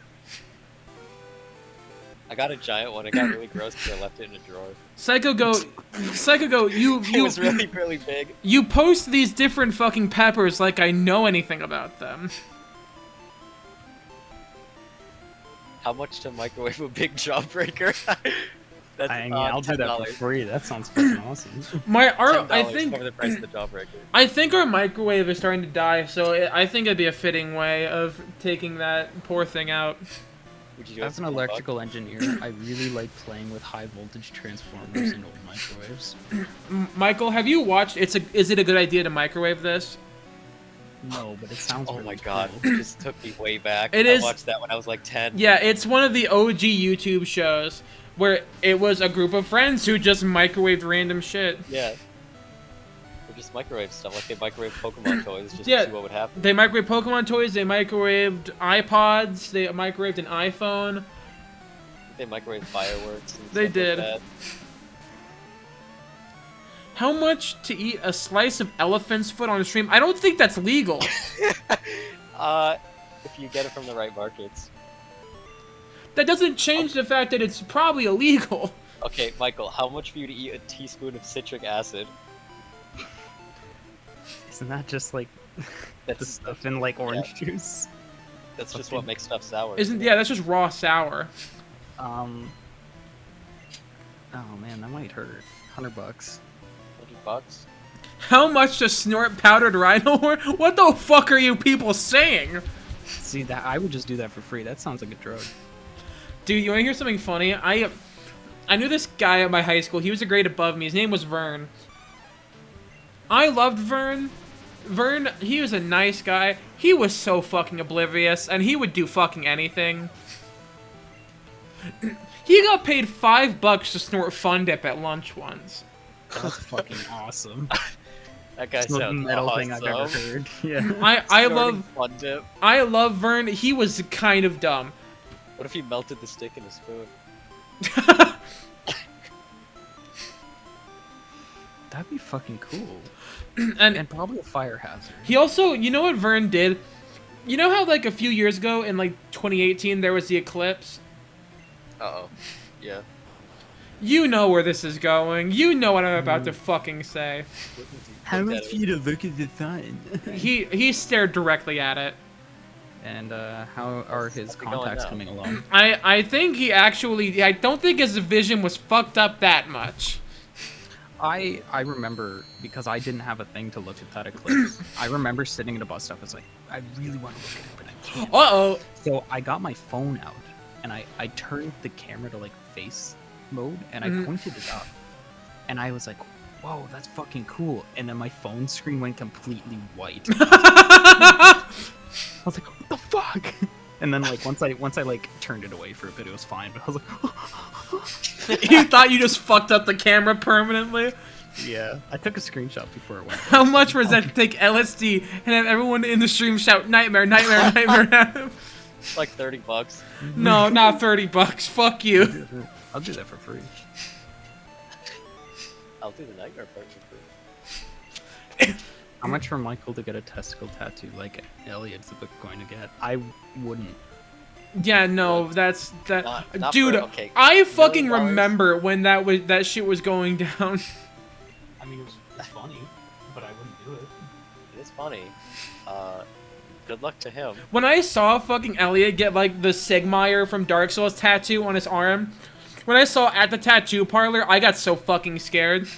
I got a giant one. It got really gross because I left it in a drawer. Psycho Goat, It was really, really big. you post these different fucking peppers like I know anything about them. How much to microwave a big jawbreaker? That's I'll do that for $10. free. That sounds fucking awesome. I $10 think cover the price of the jawbreaker. I think our microwave is starting to die, so I think it'd be a fitting way of taking that poor thing out. Would you do As it an for $10? electrical engineer, I really like playing with high voltage transformers and old microwaves. Michael, have you watched? Is it a good idea to microwave this? No, but it sounds. Oh really my god, cool. it just took me way back. It I is- watched that when I was like 10. Yeah, it's one of the OG YouTube shows where it was a group of friends who just microwaved random shit. Yeah. Or just microwave stuff, like they microwave Pokemon toys just Yeah. to see what would happen. They microwaved Pokemon toys, they microwaved iPods, they microwaved an iPhone. They microwave fireworks and They stuff did. Like How much to eat a slice of elephant's foot on stream? I don't think that's legal. that. If you get it from the right markets. That doesn't change the fact that it's probably illegal. Okay, Michael, how much for you to eat a teaspoon of citric acid? Isn't that just like the That's stuff in like orange juice? that's just what makes stuff sour. That's just raw sour. Oh man, that might hurt. $100. $100? How much to snort powdered rhino horn? What the fuck are you people saying? See that I would just do that for free. That sounds like a drug. Dude, you wanna hear something funny? I knew this guy at my high school. He was a grade above me. His name was Vern. I loved Vern. Vern, he was a nice guy. He was so fucking oblivious, and he would do fucking anything. He got paid $5 to snort Fun Dip at lunch once. That's fucking awesome. That guy It's the sounds metal awesome. thing I've ever heard. Yeah. Fun dip. I love Vern. He was kind of dumb. What if he melted the stick in a spoon? That'd be fucking cool. And And probably a fire hazard. he also, you know what Vern did? You know how like a few years ago in like 2018 there was the eclipse? Uh-oh. Yeah. You know where this is going. You know what I'm about to fucking say. How Look much at it. for you to look at the sun? He stared directly at it. And how are his How's it going contacts now? coming along? I think he actually, I don't think his vision was fucked up that much. I remember, because I didn't have a thing to look at that eclipse. I remember sitting at a bus stop. I was like, I really want to look at it, but I can't. Uh-oh. So I got my phone out and I turned the camera to like face mode and I pointed it up. And I was like, whoa, that's fucking cool. And then my phone screen went completely white. I was like, what the fuck? And then like once I like turned it away for a bit, it was fine. But I was like, You thought you just fucked up the camera permanently? yeah. I took a screenshot before it went. How much was that to take LSD and have everyone in the stream shout nightmare, nightmare, nightmare at him? Like $30. No, not $30. Fuck you. I'll do that for free. I'll do the nightmare part for free. How much for Michael to get a testicle tattoo like Elliot's going to get? I wouldn't. Yeah, no, that's that. Not Dude, for- okay, I fucking $1 million? remember when that shit was going down. I mean, it was funny, but I wouldn't do it. It is funny. Good luck to him. When I saw fucking Elliot get like the Sigmire from Dark Souls tattoo on his arm, when I saw at the tattoo parlor, I got so fucking scared.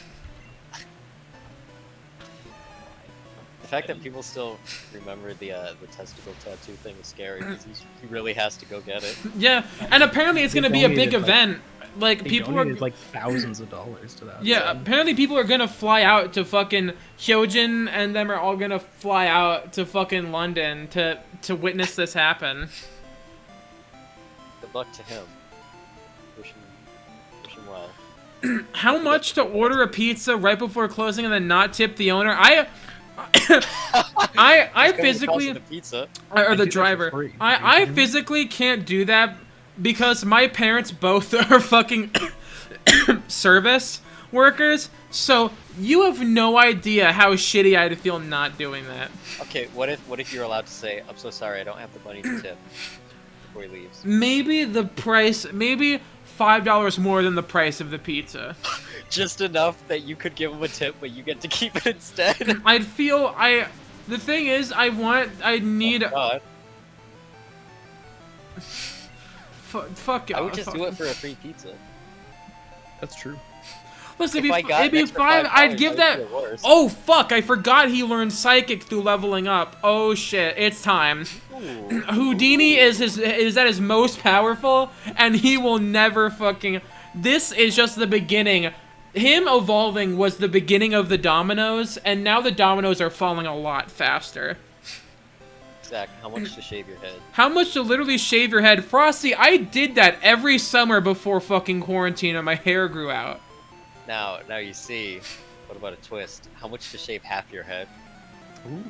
The fact that people still remember the testicle tattoo thing is scary because he really has to go get it. Yeah, and apparently it's gonna be a big donated, like- event. Like They people are donated like thousands of dollars to that. Yeah, apparently people are gonna fly out to fucking Hyojin, and them are all gonna fly out to fucking London to witness this happen. Good luck to him. Wish him well. How much to order a pizza right before closing and then not tip the owner? I It's gonna physically cost you the pizza. or I the do that for driver. free. I physically can't do that because my parents both are fucking service workers. So you have no idea how shitty I'd feel not doing that. Okay, what if you're allowed to say, "I'm so sorry, I don't have the money to tip," before he leaves? Maybe the price, maybe $5 more than the price of the pizza. Just enough that you could give him a tip, but you get to keep it instead. I'd feel the thing is I need God, fuck I would just do it for a free pizza. That's true. Listen, If I got it'd be extra five. $5, I'd give that. feel worse. Oh fuck! I forgot he learned psychic through leveling up. Oh shit! It's time. Ooh. Houdini is at his most powerful, and he will never fucking. This is just the beginning. Him evolving was the beginning of the dominoes, and now the dominoes are falling a lot faster. Zach, how much to shave your head? How much to literally shave your head? Frosty, I did that every summer before fucking quarantine, and my hair grew out. Now you see. What about a twist? How much to shave half your head? Ooh.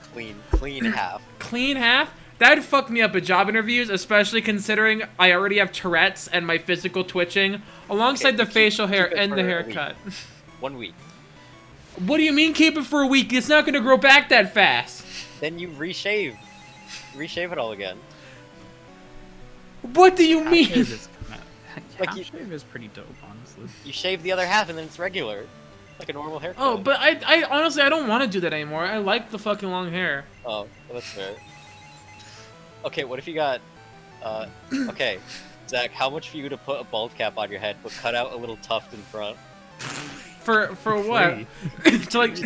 Clean half. Clean half? That'd fuck me up at job interviews, especially considering I already have Tourette's and my physical twitching, alongside the keep- facial hair keep it and the for a haircut. 1 week. What do you mean keep it for a week? It's not gonna grow back that fast. Then you reshave it all again. What do you Half mean? shave is Like half you- shave is pretty dope, honestly. You shave the other half and then it's regular, like a normal haircut. Oh, but I honestly, I don't want to do that anymore. I like the fucking long hair. Oh, well, that's fair. Okay, what if you got, okay, Zach, how much for you to put a bald cap on your head, but cut out a little tuft in front? For what? to like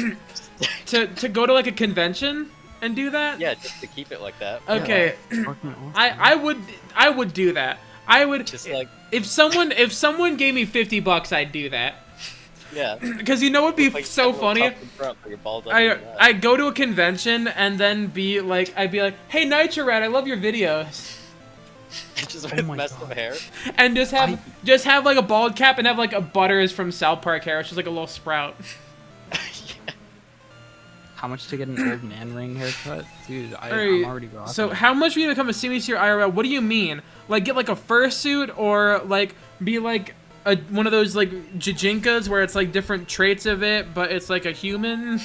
to go to like a convention and do that? Yeah, just to keep it like that. Okay. Fucking awesome. I would do that. I would Just like, if someone gave me $50, I'd do that. yeah. Because you know what'd be Like, so a little funny? tuft in front, but you're bald under that. I go to a convention and then I'd be like, hey Nitro Rat, I love your videos, Just Oh with my messed God. up hair. and just have like a bald cap and have like a Butters from South Park hair, which is like a little sprout. How much to get an old man ring haircut? Dude, I'm Alright, already rocking So it. how much are you gonna come to see me to your IRL? What do you mean? Like get like a fursuit or like be like one of those like Jijinkas where it's like different traits of it, but it's like a human?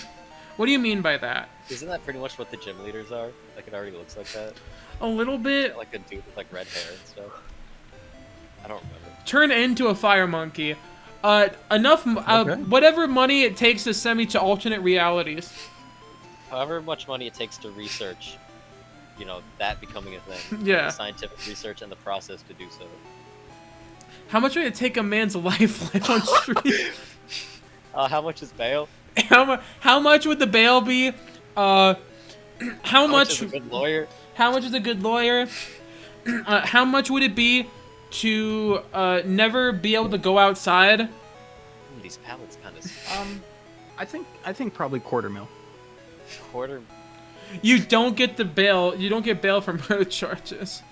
What do you mean by that? Isn't that pretty much what the gym leaders are? Like, it already looks like that. A little bit. Like a dude with, like, red hair and stuff. I don't remember. Turn into a fire monkey. Okay. Whatever money it takes to send me to alternate realities. However much money it takes to research, you know, that becoming a thing. Yeah. The scientific research and the process to do so. How much would it take a man's life on stream? How much is bail? How much would the bail be? How much? is a good lawyer? How much is a good lawyer? How much would it be to never be able to go outside? These pallets kind of I think probably $250,000. quarter. You don't get the bail. You don't get bail for murder charges.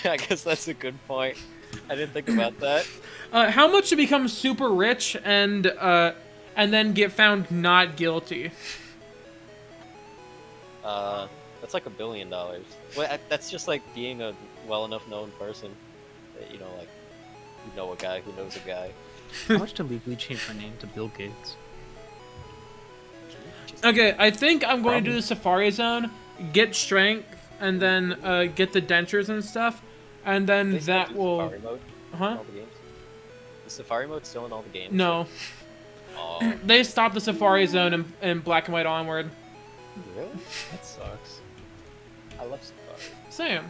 I guess that's a good point. I didn't think about that. How much to become super rich and then get found not guilty? That's like $1 billion. Well, that's just like being a well enough known person that like you know a guy who knows a guy. How much to legally change my name to Bill Gates? Okay, I think I'm going to do the Safari Zone, get strength, and then get the dentures and stuff, and then They still that do will. Safari mode in Huh? all the games? Is Safari mode still in all the games? No, Oh, they stopped the Safari Zone in Black and White Onward. really? That sucks. I love Safari. Same.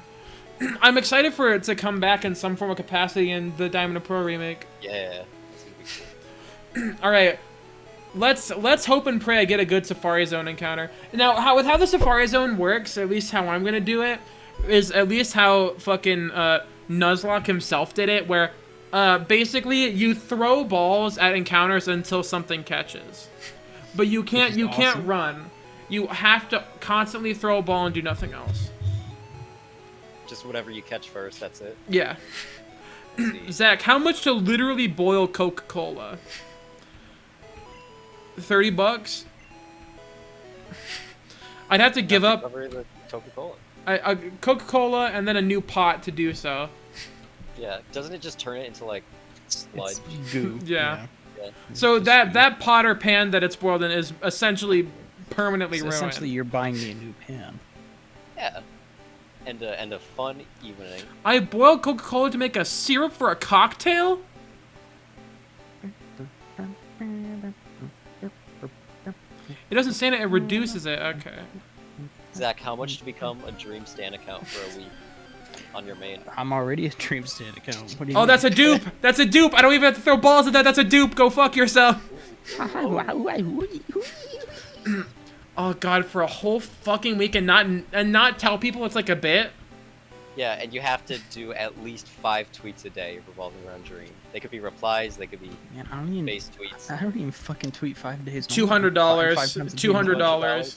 I'm excited for it to come back in some form of capacity in the Diamond and Pearl remake. Yeah, that's gonna be cool. All right, let's hope and pray I get a good Safari Zone encounter. Now, how the Safari Zone works, at least how I'm gonna do it, is at least how fucking Nuzlocke himself did it, where basically you throw balls at encounters until something catches, but you can't awesome. run. You have to constantly throw a ball and do nothing else. Just whatever you catch first, that's it. Yeah. See. Zach, how much to literally boil Coca-Cola? $30? I'd have to give up Cover the Coca-Cola. Coca-Cola and then a new pot to do so. Yeah, doesn't it just turn it into like sludge? It's goo. Yeah. Yeah. So It's that just that pot or pan that it's boiled in is essentially permanently So ruined. essentially, you're buying me a new pan. Yeah. And a fun evening. I boiled Coca-Cola to make a syrup for a cocktail? It doesn't say that it reduces it. Okay. Zach, how much to become a Dream Stand account for a week on your main? I'm already a Dream Stand account. What do you Oh, that's a dupe. That's a dupe. I don't even have to throw balls at that. That's a dupe. Go fuck yourself. Oh god, for a whole fucking week and not tell people it's like a bit. Yeah, and you have to do at least 5 tweets a day revolving around Dream. They could be replies, they could be Man, I don't even. base tweets. I don't even fucking tweet 5 days. $200. $200.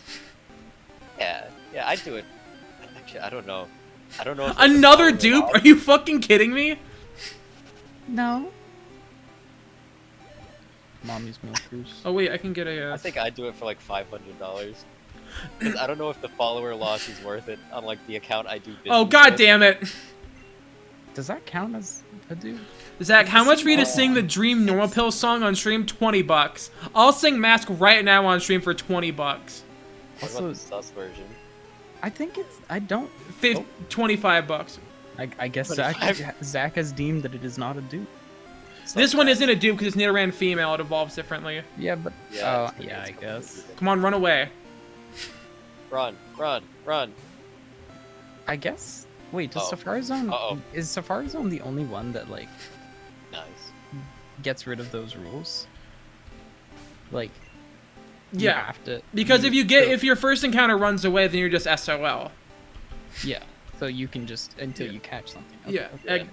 Yeah, I'd do it. Actually, I don't know. I don't know. If Another dupe? Are you fucking kidding me? No. Mommy's milkers. Oh wait, I can get a. I think I'd do it for like $500. Because I don't know if the follower loss is worth it on like the account I do business Oh god with. damn it, Does that count as a dude? Zach! How much for you to sing the Dream Normal Pill song on stream? $20. I'll sing Mask right now on stream for $20. What Also, about the sus version? I think it's. I don't. $25. I guess 25. Zach has deemed that it is not a dude. This one isn't a dupe because it's Nidoran female. It evolves differently. Yeah, but. Yeah, Oh, yeah, I guess. Come on, run away. Run, run, run. I guess. Wait, does Uh-oh. Safari Zone. Uh-oh. Is Safari Zone the only one that, like, Nice. gets rid of those rules? Like. You Yeah, have to. because you- if your first encounter runs away, then you're just SOL. Yeah. So you can just. Until you catch something. Okay, Yeah. okay. egg-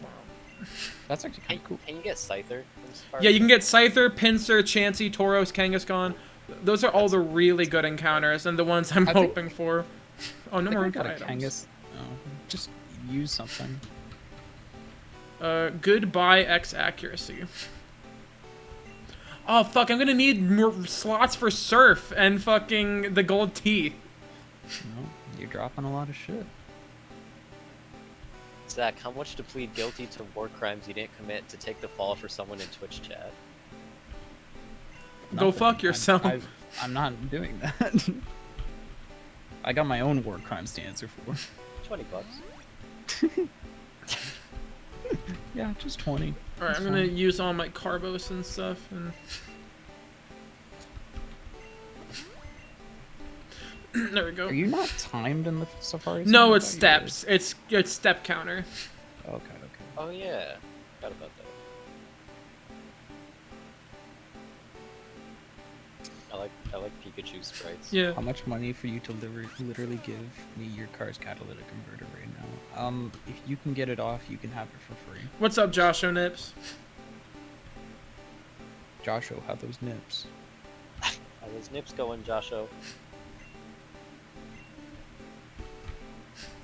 That's actually kind of cool. Can you get Scyther? from Safari? Yeah, you can get Scyther, Pinsir, Chansey, Tauros, Kangaskhan. Those are all the really good encounters and the ones I'm I think- hoping for. Oh, no I more think I got a items. Kangas. Oh, just use something. Goodbye X accuracy. Oh fuck! I'm gonna need more slots for Surf and fucking the gold teeth. No, you're dropping a lot of shit. Zach, how much to plead guilty to war crimes you didn't commit to take the fall for someone in Twitch chat? Go Nothing. fuck yourself. I'm not doing that. I got my own war crimes to answer for. $20. Yeah, just 20. All right, I'm gonna use all my carbos and stuff. And there we go. Are you not timed in the Safari? No, Zone? it's I thought you steps. It's step counter. were. Okay. Oh yeah, forgot about that. I like Pikachu sprites. Yeah. How much money for you to literally give me your car's catalytic converter right now? If you can get it off, you can have it for free. What's up, Josh O'Nips? Josho, how those nips? How those nips going, Josho?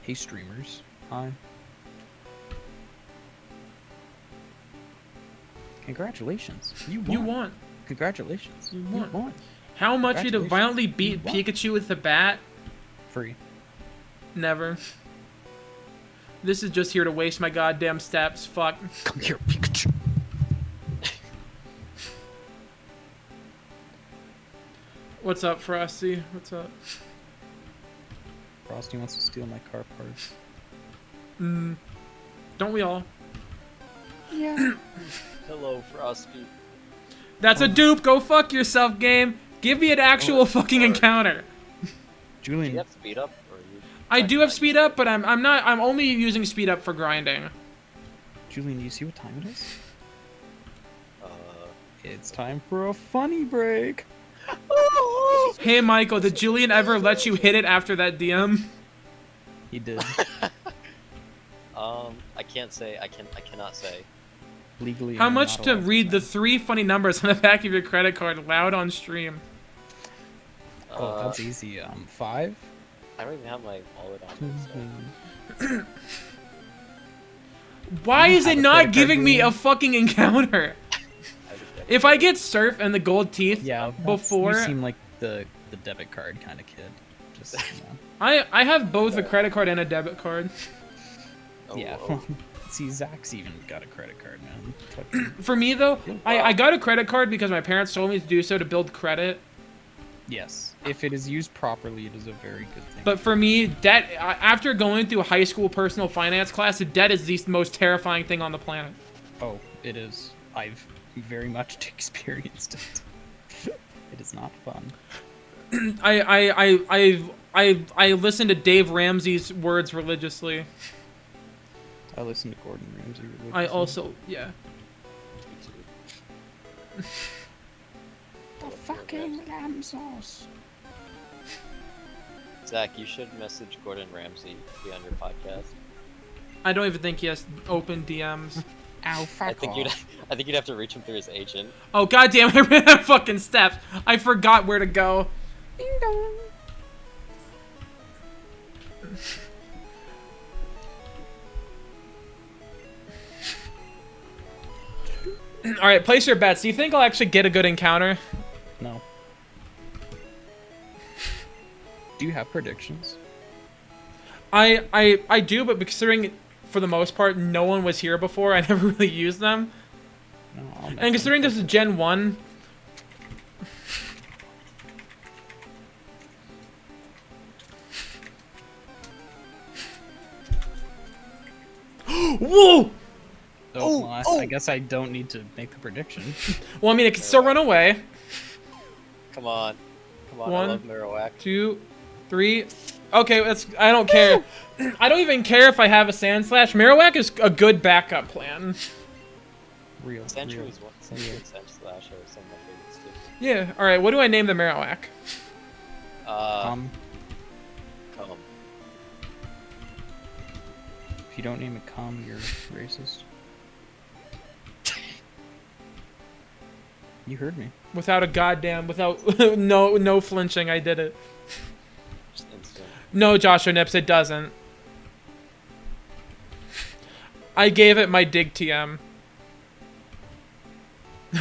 Hey streamers. Hi. Congratulations. You won. You won. Congratulations. You won. won. How much you to Congratulations. violently beat won. Pikachu with a bat? Free. Never. This is just here to waste my goddamn steps. Fuck. Come here, Pikachu. What's up, Frosty? What's up? Frosty wants to steal my car parts. Don't we all? Yeah. Hello, Frosty. That's a dupe. Go fuck yourself, game. Give me an actual fucking encounter. Do Julian, you have speed up? Or you I do have speed up, but I'm not. I'm only using speed up for grinding. Julian, do you see what time it is? Uh, It's time for a funny break. Hey, Michael, did Julian ever let you hit it after that DM? He did. I can't say. I cannot say. Legally. How I'm much not to allowed read the say. 3 funny numbers on the back of your credit card loud on stream? Oh, that's easy. 5. I don't even have my wallet on me. So. Why is have it a not credit card, giving me a Julian? fucking encounter? If I get Surf and the gold teeth Yeah. before... You seem like the debit card kind of kid. Just. You know. I have both a credit card and a debit card. Oh, Yeah. oh. See, Zach's even got a credit card, man. Fucking- For me, though, I got a credit card because my parents told me to do so to build credit. yes. If it is used properly, it is a very good thing. But for me, debt, after going through a high school personal finance class, debt is the most terrifying thing on the planet. Oh, it is. I've very much experienced it. It is not fun. I listen to Dave Ramsey's words religiously. I listen to Gordon Ramsay. I also, yeah. The fucking lamb sauce. Zach, you should message Gordon Ramsay to be on your podcast. I don't even think he has open DMs. Ow, I fuck think off. you'd have to reach him through his agent. Oh, goddamn, I ran out of fucking steps. I forgot where to go. Ding dong. Alright, place your bets. Do you think I'll actually get a good encounter? No. Do you have predictions? I do, but considering, for the most part, no one was here before, I never really used them. No. I'll make And considering them. this is Gen 1... Whoa! Oh, well, I guess I don't need to make the prediction. Well, I mean, it can still run away. Come on. Come on, One. I love Marowak. 2, 3. Okay, I don't care. I don't even care if I have a Sand Slash. Marowak is a good backup plan. Real. Sentry real. is one. Sentry and Sand Slash are some of my favorites too. Yeah, alright, what do I name the Marowak? Come. If you don't name it Cum, you're racist. You heard me. Without no flinching, I did it. Just instant. No, Joshua Nips, it doesn't. I gave it my dig TM.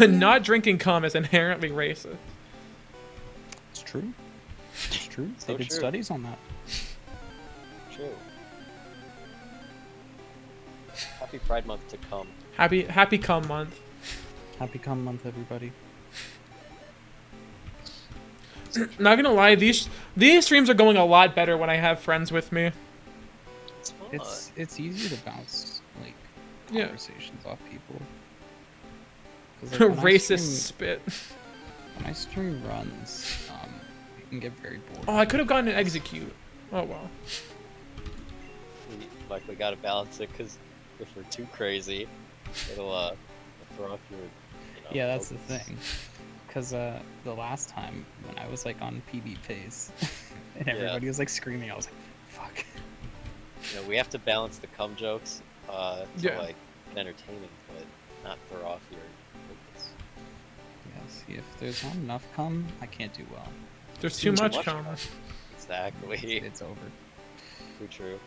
Not drinking cum is inherently racist. It's true. It's true. So They did true. studies on that. True. Happy Pride Month to come. Happy cum month. Happy Cum Month, everybody. Not gonna lie, these streams are going a lot better when I have friends with me. It's fun. It's easy to bounce like Yeah. conversations off people. 'Cause, like, when I Racist stream- spit. When I stream runs, it can get very bored. Oh, I could have gotten an execute. Oh well. We gotta balance it because if we're too crazy, it'll throw off your. Yeah, that's the focus. thing. Because the last time when I was like on PB pace and everybody was like screaming, I was like, fuck. You know, we have to balance the cum jokes to Yeah. like entertaining, but not throw off your focus. Yes, if there's not enough cum, I can't do well. There's too much much cum. Exactly. It's over. Too true.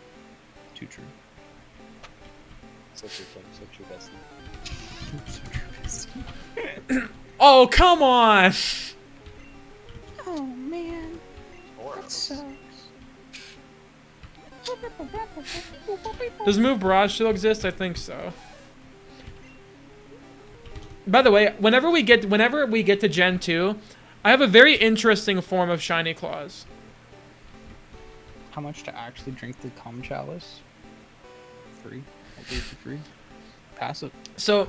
Too true. So true, Kim. So true, Bessie. Oh, come on! Oh man, that sucks. Does Move Barrage still exist? I think so. By the way, whenever we get to Gen 2, I have a very interesting form of Shiny Claws. How much to actually drink the cum chalice? Free. I'll do it for free. Pass it. So,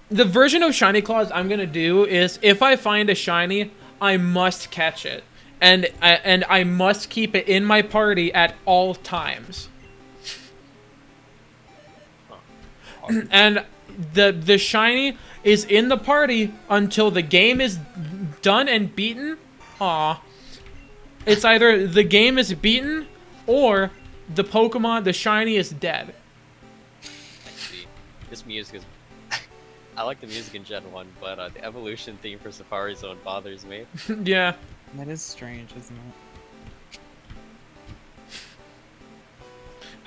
the version of Shiny Claws I'm gonna do is if I find a shiny, I must catch it, and I must keep it in my party at all times. And the shiny is in the party until the game is done and beaten. Aw. It's either the game is beaten or the Pokemon, the shiny, is dead. I see. This music is. I like the music in Gen 1, but the evolution theme for Safari Zone bothers me. Yeah. That is strange, isn't it?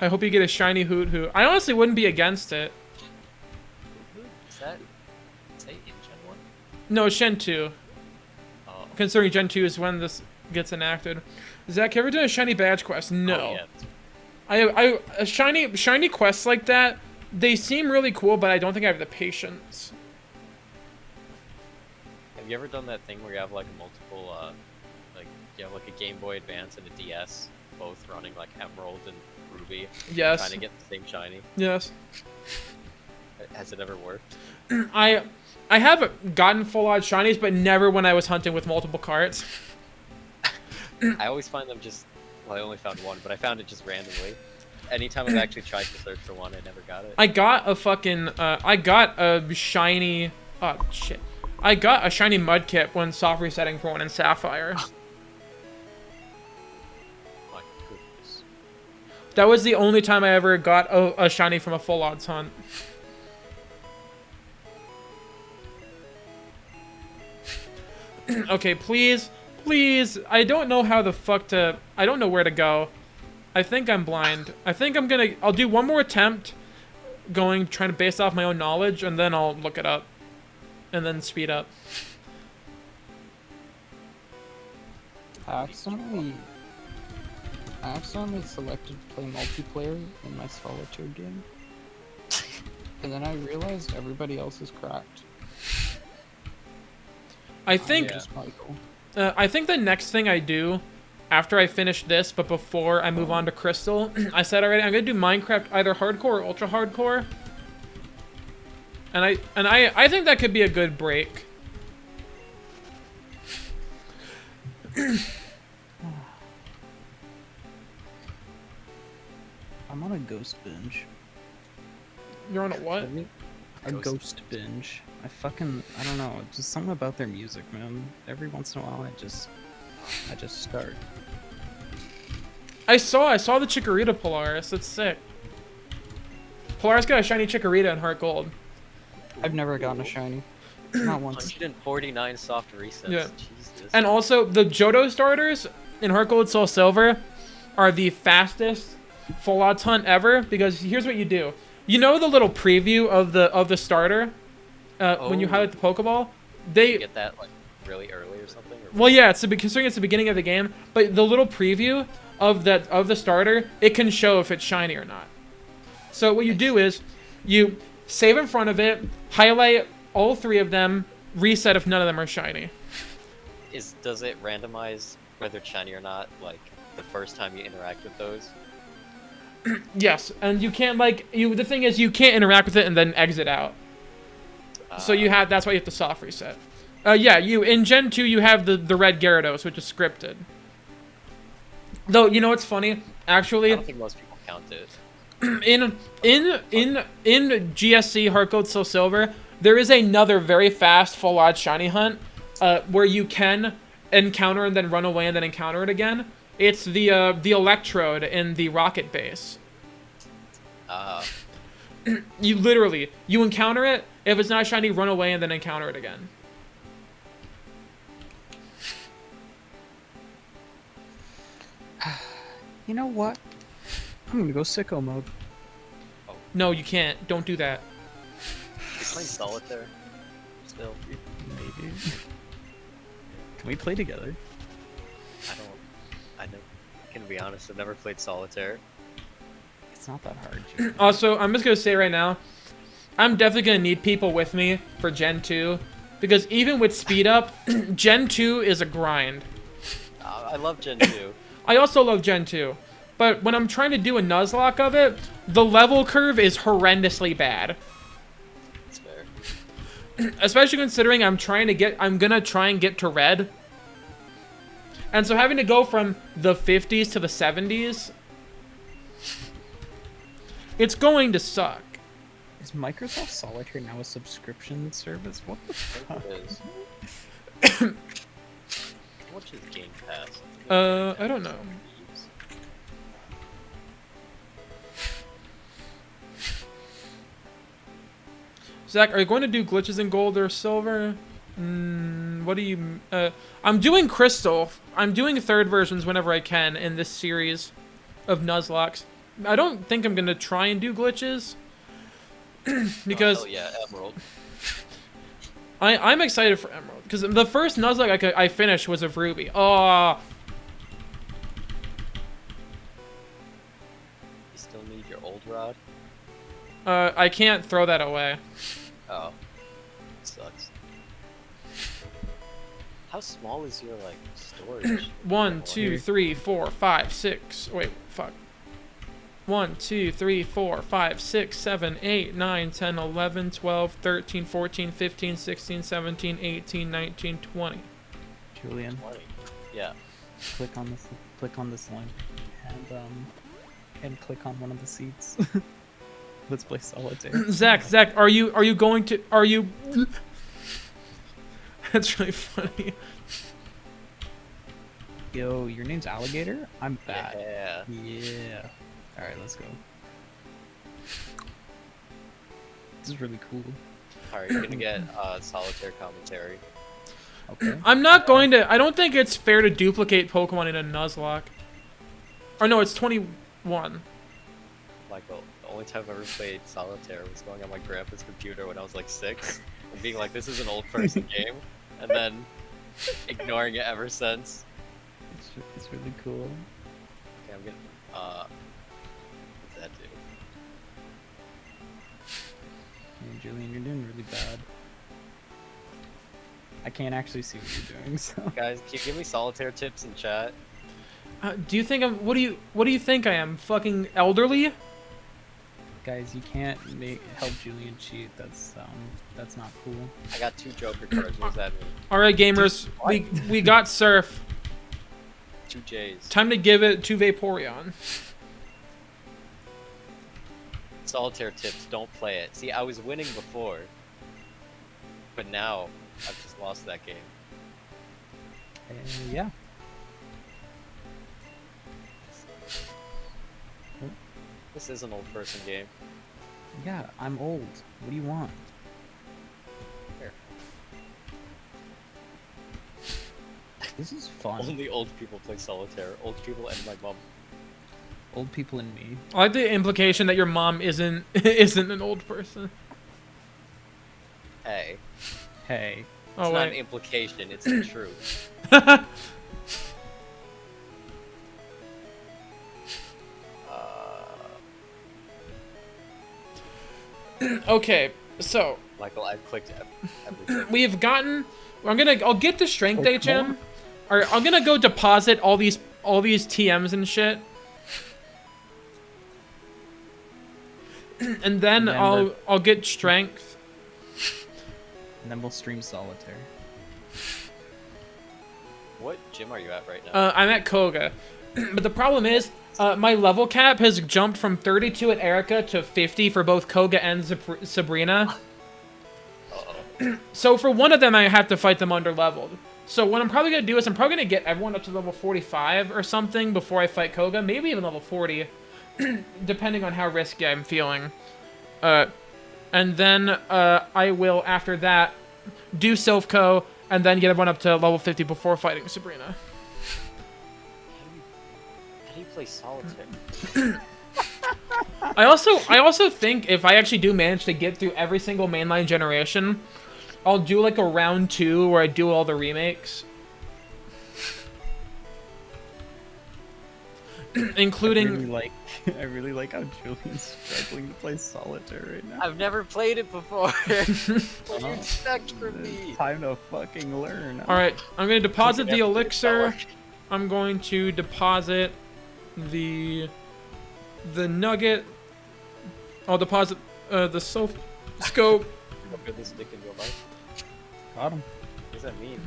I hope you get a shiny Hoot Hoot. I honestly wouldn't be against it. Is that in Gen 1? No, it's Gen 2. Oh. Considering Gen 2 is when this gets enacted. Zach, you ever done a shiny badge quest? No. Oh, yeah. Shiny quests like that, they seem really cool, but I don't think I have the patience. Have you ever done that thing where you have like multiple, like you have like a Game Boy Advance and a DS, both running like Emerald and Ruby, Yes. trying to get the same shiny? Yes. Has it ever worked? I have gotten full odd shinies, but never when I was hunting with multiple carts. I always find them just. Well, I only found one, but I found it just randomly. Anytime I've actually tried to search for one, I never got it. I got a fucking I got a shiny. Oh shit! I got a shiny Mudkip when soft resetting for one in Sapphire. My goodness. That was the only time I ever got a shiny from a full odds hunt. Okay, please, please. I don't know how the fuck to. I don't know where to go. I think I'm blind. I think I'll do one more attempt, trying to base off my own knowledge, and then I'll look it up, and then speed up. I accidentally selected to play multiplayer in my solitaire game. And then I realized everybody else is cracked. I think Just Michael. I think the next thing I do after I finish this, but before I move on to Crystal, I said already I'm gonna do Minecraft either hardcore or ultra hardcore. And I think that could be a good break. I'm on a ghost binge. You're on a what? A ghost binge. I don't know, just something about their music, man. Every once in a while I just start. I saw the Chikorita Polaris. That's sick. Polaris got a shiny Chikorita in Heart Gold. I've never gotten a shiny. Not once. 149 soft resets. Yeah. Jesus. And also, the Johto starters in Heart Gold, Soul Silver are the fastest full odds hunt ever, because here's what you do. You know the little preview of the starter when you highlight the Pokeball? You get that like really early or something? Or Well, yeah, considering it's the beginning of the game, but the little preview of the starter, it can show if it's shiny or not. So what you do is you save in front of it, highlight all three of them, reset if none of them are shiny. Does it randomize whether it's shiny or not, like the first time you interact with those? Yes, and you can't the thing is you can't interact with it and then exit out. So that's why you have to soft reset. Yeah, in Gen 2 you have the red Gyarados, which is scripted. Though you know what's funny? Actually, I don't think most people count it. in GSC Heart Gold Soul Silver, there is another very fast full odds shiny hunt where you can encounter and then run away and then encounter it again. It's the Electrode in the Rocket Base. You encounter it. If it's not shiny, run away and then encounter it again. You know what? I'm gonna go sicko mode. No, you can't. Don't do that. playing solitaire still. Maybe. Can we play together? I know. I can be honest. I've never played solitaire. It's not that hard. Julian. Also, I'm just gonna say right now, I'm definitely gonna need people with me for Gen 2, because even with speed up, Gen 2 is a grind. I love Gen 2. I also love Gen 2, but when I'm trying to do a Nuzlocke of it, the level curve is horrendously bad. It's fair. Especially considering I'm gonna try and get to red. And so having to go from the 50s to the 70s, it's going to suck. Is Microsoft Solitaire now a subscription service? What the I fuck? think it is. How much is Game Pass? I don't know. Zach, are you going to do glitches in gold or silver? What do you... I'm doing crystal. I'm doing third versions whenever I can in this series of Nuzlocks. I don't think I'm going to try and do glitches. Because... Oh, yeah, Emerald. I'm excited for Emerald. Because the first Nuzlocke I finished was of Ruby. Oh, You still need your old rod? I can't throw that away. Oh. Sucks. How small is your, like, storage? 1, 2, 3, 4, 5, 6. Wait, fuck. 1, 2, 3, 4, 5, 6, 7, 8, 9, 10, 11, 12, 13, 14, 15, 16, 17, 18, 19, 20. Julian, 20. Yeah. click on this link, and click on one of the seats. Let's play solitaire. Zach, are you going to, That's really funny. Yo, your name's Alligator? I'm bad. Yeah. Yeah. Alright, let's go. This is really cool. Alright, you're gonna get solitaire commentary. Okay. I'm not going to, I don't think it's fair to duplicate Pokemon in a Nuzlocke. Or no, it's 21. Michael, the only time I've ever played solitaire was going on my grandpa's computer when I was like 6, and being like, this is an old person game, and then ignoring it ever since. It's really cool. Okay, I'm getting, what's that do? Hey, Julian, you're doing really bad. I can't actually see what you're doing, so. Guys, can you give me solitaire tips in chat? Do you think I'm, what do you think I am? Fucking elderly? Guys, you can't help Julian cheat. That's not cool. I got 2 Joker cards, what does that mean? Alright, gamers, we got Surf. 2 J's. Time to give it to Vaporeon. Solitaire tips, don't play it. See, I was winning before, but now I've just lost that game. Yeah. This is an old person game. Yeah, I'm old. What do you want? Here. This is fun. Only old people play solitaire. Old people and my mom. Old people and me. I like the implication that your mom isn't an old person. Hey, Hey. it's Oh not an wait. implication, it's the truth. Okay, so Michael, I've clicked everything. we've gotten. I'll get the strength Oh, HM. Or I'm gonna go deposit all these TMs and shit. And then I'll get strength. And then we'll stream solitaire. What gym are you at right now? I'm at Koga, but the problem is my level cap has jumped from 32 at Erica to 50 for both Koga and Sabrina. Uh-oh. So for one of them, I have to fight them under leveled. So what I'm probably gonna do is I'm probably gonna get everyone up to level 45 or something before I fight Koga, maybe even level 40, depending on how risky I'm feeling. And then I will after that do Silphco and then get everyone up to level 50 before fighting Sabrina. How do you play solitaire? I also think if I actually do manage to get through every single mainline generation, I'll do like a round 2 where I do all the remakes. Including I really like how Julian's struggling to play solitaire right now. I've never played it before. What do you Oh. expect from It's me? time to fucking learn. Alright, I'm gonna deposit Fucking the effort, elixir. dog. I'm going to deposit the nugget. I'll deposit the scope. How good this dick can go, Mike? Got him. What does that mean?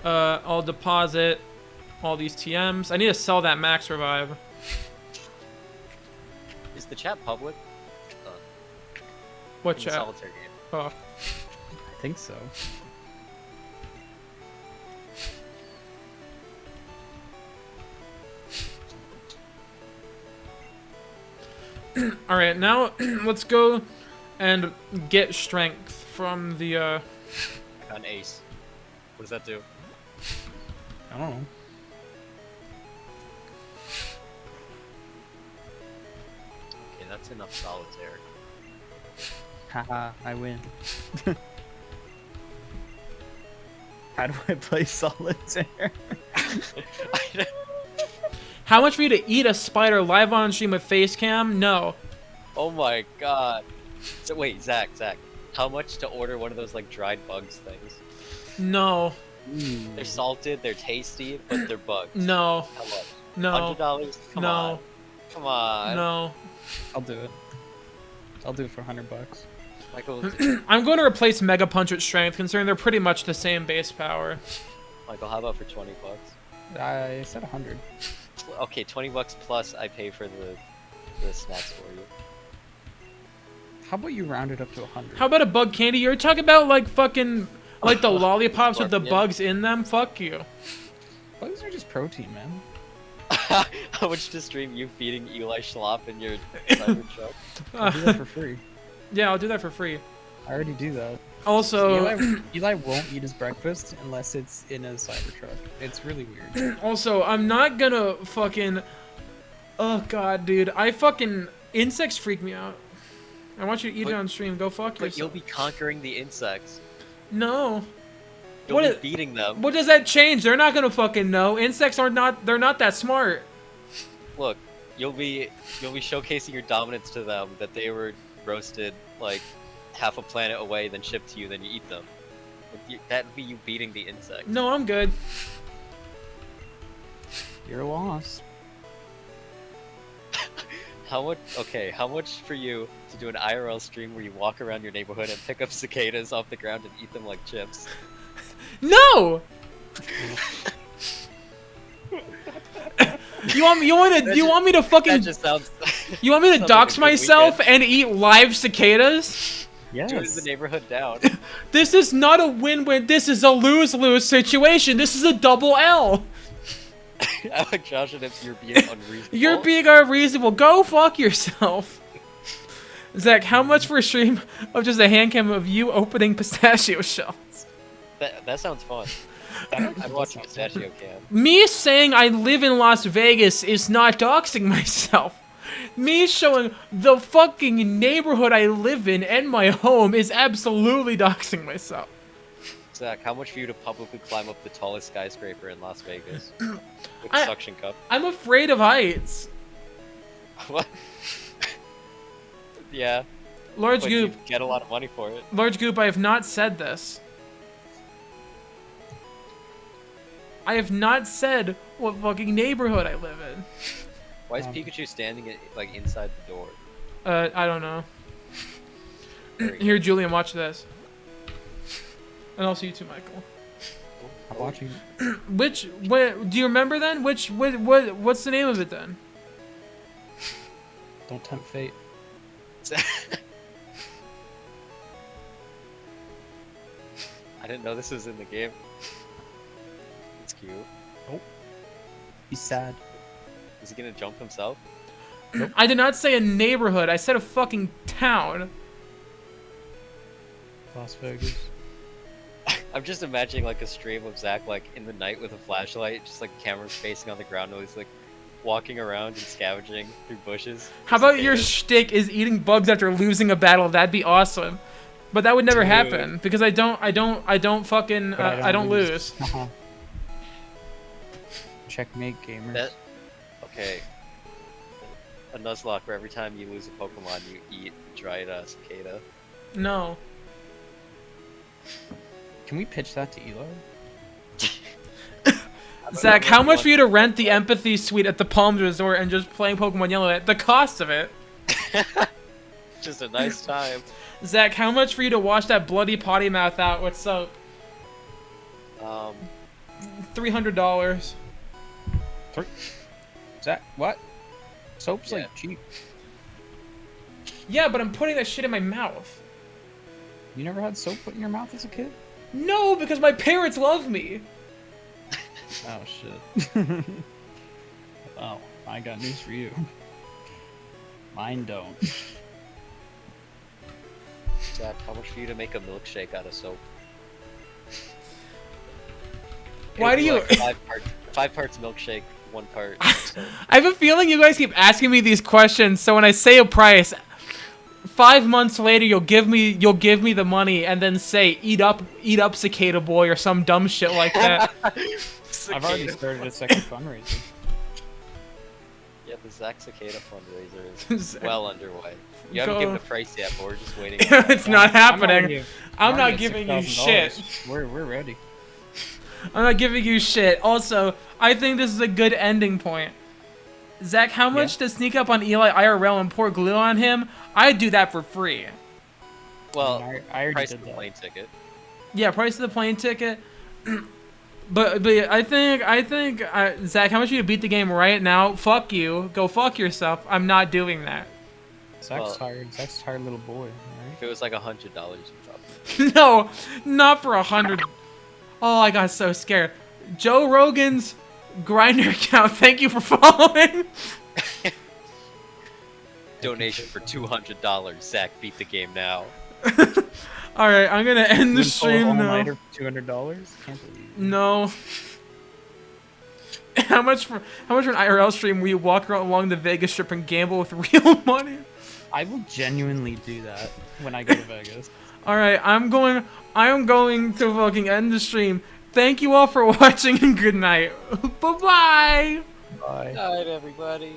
I'll deposit all these TMs. I need to sell that max revive. Is the chat public? What In the chat? solitaire game. Oh. I think so. Alright, now let's go and get strength from the I got an ace. What does that do? I don't know. Okay, that's enough solitaire. Haha, I win. How do I play solitaire? How much for you to eat a spider live on stream with face cam? No. Oh my god. So wait, Zach, how much to order one of those like dried bugs things? No. They're salted, they're tasty, but they're bugs. No. How much? No. $100? Come No. on. Come on. No. I'll do it. I'll do it for $100. Michael, I'm going to replace Mega Punch with Strength, considering they're pretty much the same base power. Michael, how about for 20 bucks? I said 100. Okay, 20 bucks plus I pay for the snacks for you. How about you round it up to 100? How about a bug candy? You're talking about like fucking like the lollipops with the Scorpion. bugs in them? Fuck you. Bugs are just protein, man. How much to stream you feeding Eli Schlop in your Cybertruck? I'll do that for free. Yeah, I'll do that for free. I already do that. Also, Eli won't eat his breakfast unless it's in a Cybertruck. It's really weird. also, I'm not gonna fucking. Oh god, dude, I fucking insects freak me out. I want you to eat it But- on stream. Go fuck But you'll yourself. be conquering the insects. No. You'll What be is- beating them. What does that change? They're not gonna fucking know. Insects are not. They're not that smart. Look, you'll be showcasing your dominance to them that they were roasted like half a planet away, then shipped to you, then you eat them. That'd be you beating the insects. No, I'm good. You're lost. How much? Okay, how much for you to do an IRL stream where you walk around your neighborhood and pick up cicadas off the ground and eat them like chips? No. You want me to That fucking just sounds. you want me to sounds like dox a good myself weekend. and eat live cicadas? Join Yes. the neighborhood down. This is not a win-win. This is a lose-lose situation. This is a double L. I like Josh and if you're being unreasonable. You're being unreasonable. Go fuck yourself. Zach, how much for a stream of just a hand cam of you opening pistachio shells? That sounds fun. I'd watch Pistachio Cam. Me saying I live in Las Vegas is not doxing myself. Me showing the fucking neighborhood I live in and my home is absolutely doxing myself. Zach, how much for you to publicly climb up the tallest skyscraper in Las Vegas with I- suction cup? I'm afraid of heights. What? Yeah, Large but Goop, you get a lot of money for it. Large Goop, I have not said this. I have not said what fucking neighborhood I live in. Why is Pikachu standing like inside the door? I don't know. There you Here, Julian, watch this. And also you too, Michael. I'm watching. Do you remember then? What's the name of it then? Don't tempt fate. I didn't know this was in the game. It's cute. He's sad. Is he gonna jump himself? I did not say a neighborhood. I said a fucking town. Las Vegas. I'm just imagining like a stream of Zach like in the night with a flashlight, just like cameras facing on the ground, and he's like, walking around and scavenging through bushes. How for about your cicadas. shtick is eating bugs after losing a battle? That'd be awesome. But that would never Dude. happen because I don't fucking, But I don't lose. Checkmate, gamers. That okay. A Nuzlocke where every time you lose a Pokemon, you eat dried cicada. No. Can we pitch that to Eli? Zach, how much for you to rent the empathy suite at the Palms Resort and just playing Pokemon Yellow at the cost of it? Just a nice time. Zach, how much for you to wash that bloody potty mouth out with soap? $300. Is that what? Soap's Yeah. like cheap. Yeah, but I'm putting that shit in my mouth. You never had soap put in your mouth as a kid? No, because my parents love me. Oh shit. Oh, I got news for you. Mine don't. Zach, how much for you to make a milkshake out of soap? Why It'd do be you- like five parts milkshake, 1 part soap. I have a feeling you guys keep asking me these questions, so when I say a price, 5 months later you'll give me the money and then say eat up Cicada Boy or some dumb shit like that. I've already started a second fundraiser. Yeah, the Zach Cicada fundraiser is well underway. You haven't Go- given the price yet, but we're just waiting. It's not happening. already- I'm not already at giving you $6,000. shit. We're ready. I'm not giving you shit. Also, I think this is a good ending point. Zach, how much to sneak up on Eli IRL and pour glue on him? I'd do that for free. Well, I already price did of the that. plane ticket. Yeah, price of the plane ticket. But I think Zach, how much you to beat the game right now? Fuck you. Go fuck yourself. I'm not doing that. Zach's Well- tired. Zach's a tired little boy. Alright. If it was like $100, you'd probably. No, not for 100. Oh, I got so scared. Joe Rogan's grinder account. Thank you for following. Donation for $200. Zach, beat the game now. All right, I'm gonna end the You pull a stream now. all-nighter for $200? Can't believe it. No. How much for an IRL stream where you walk around along the Vegas Strip and gamble with real money? I will genuinely do that when I go to Vegas. All right, I'm going to fucking end the stream. Thank you all for watching and good night. Bye-bye. Bye. Night, everybody.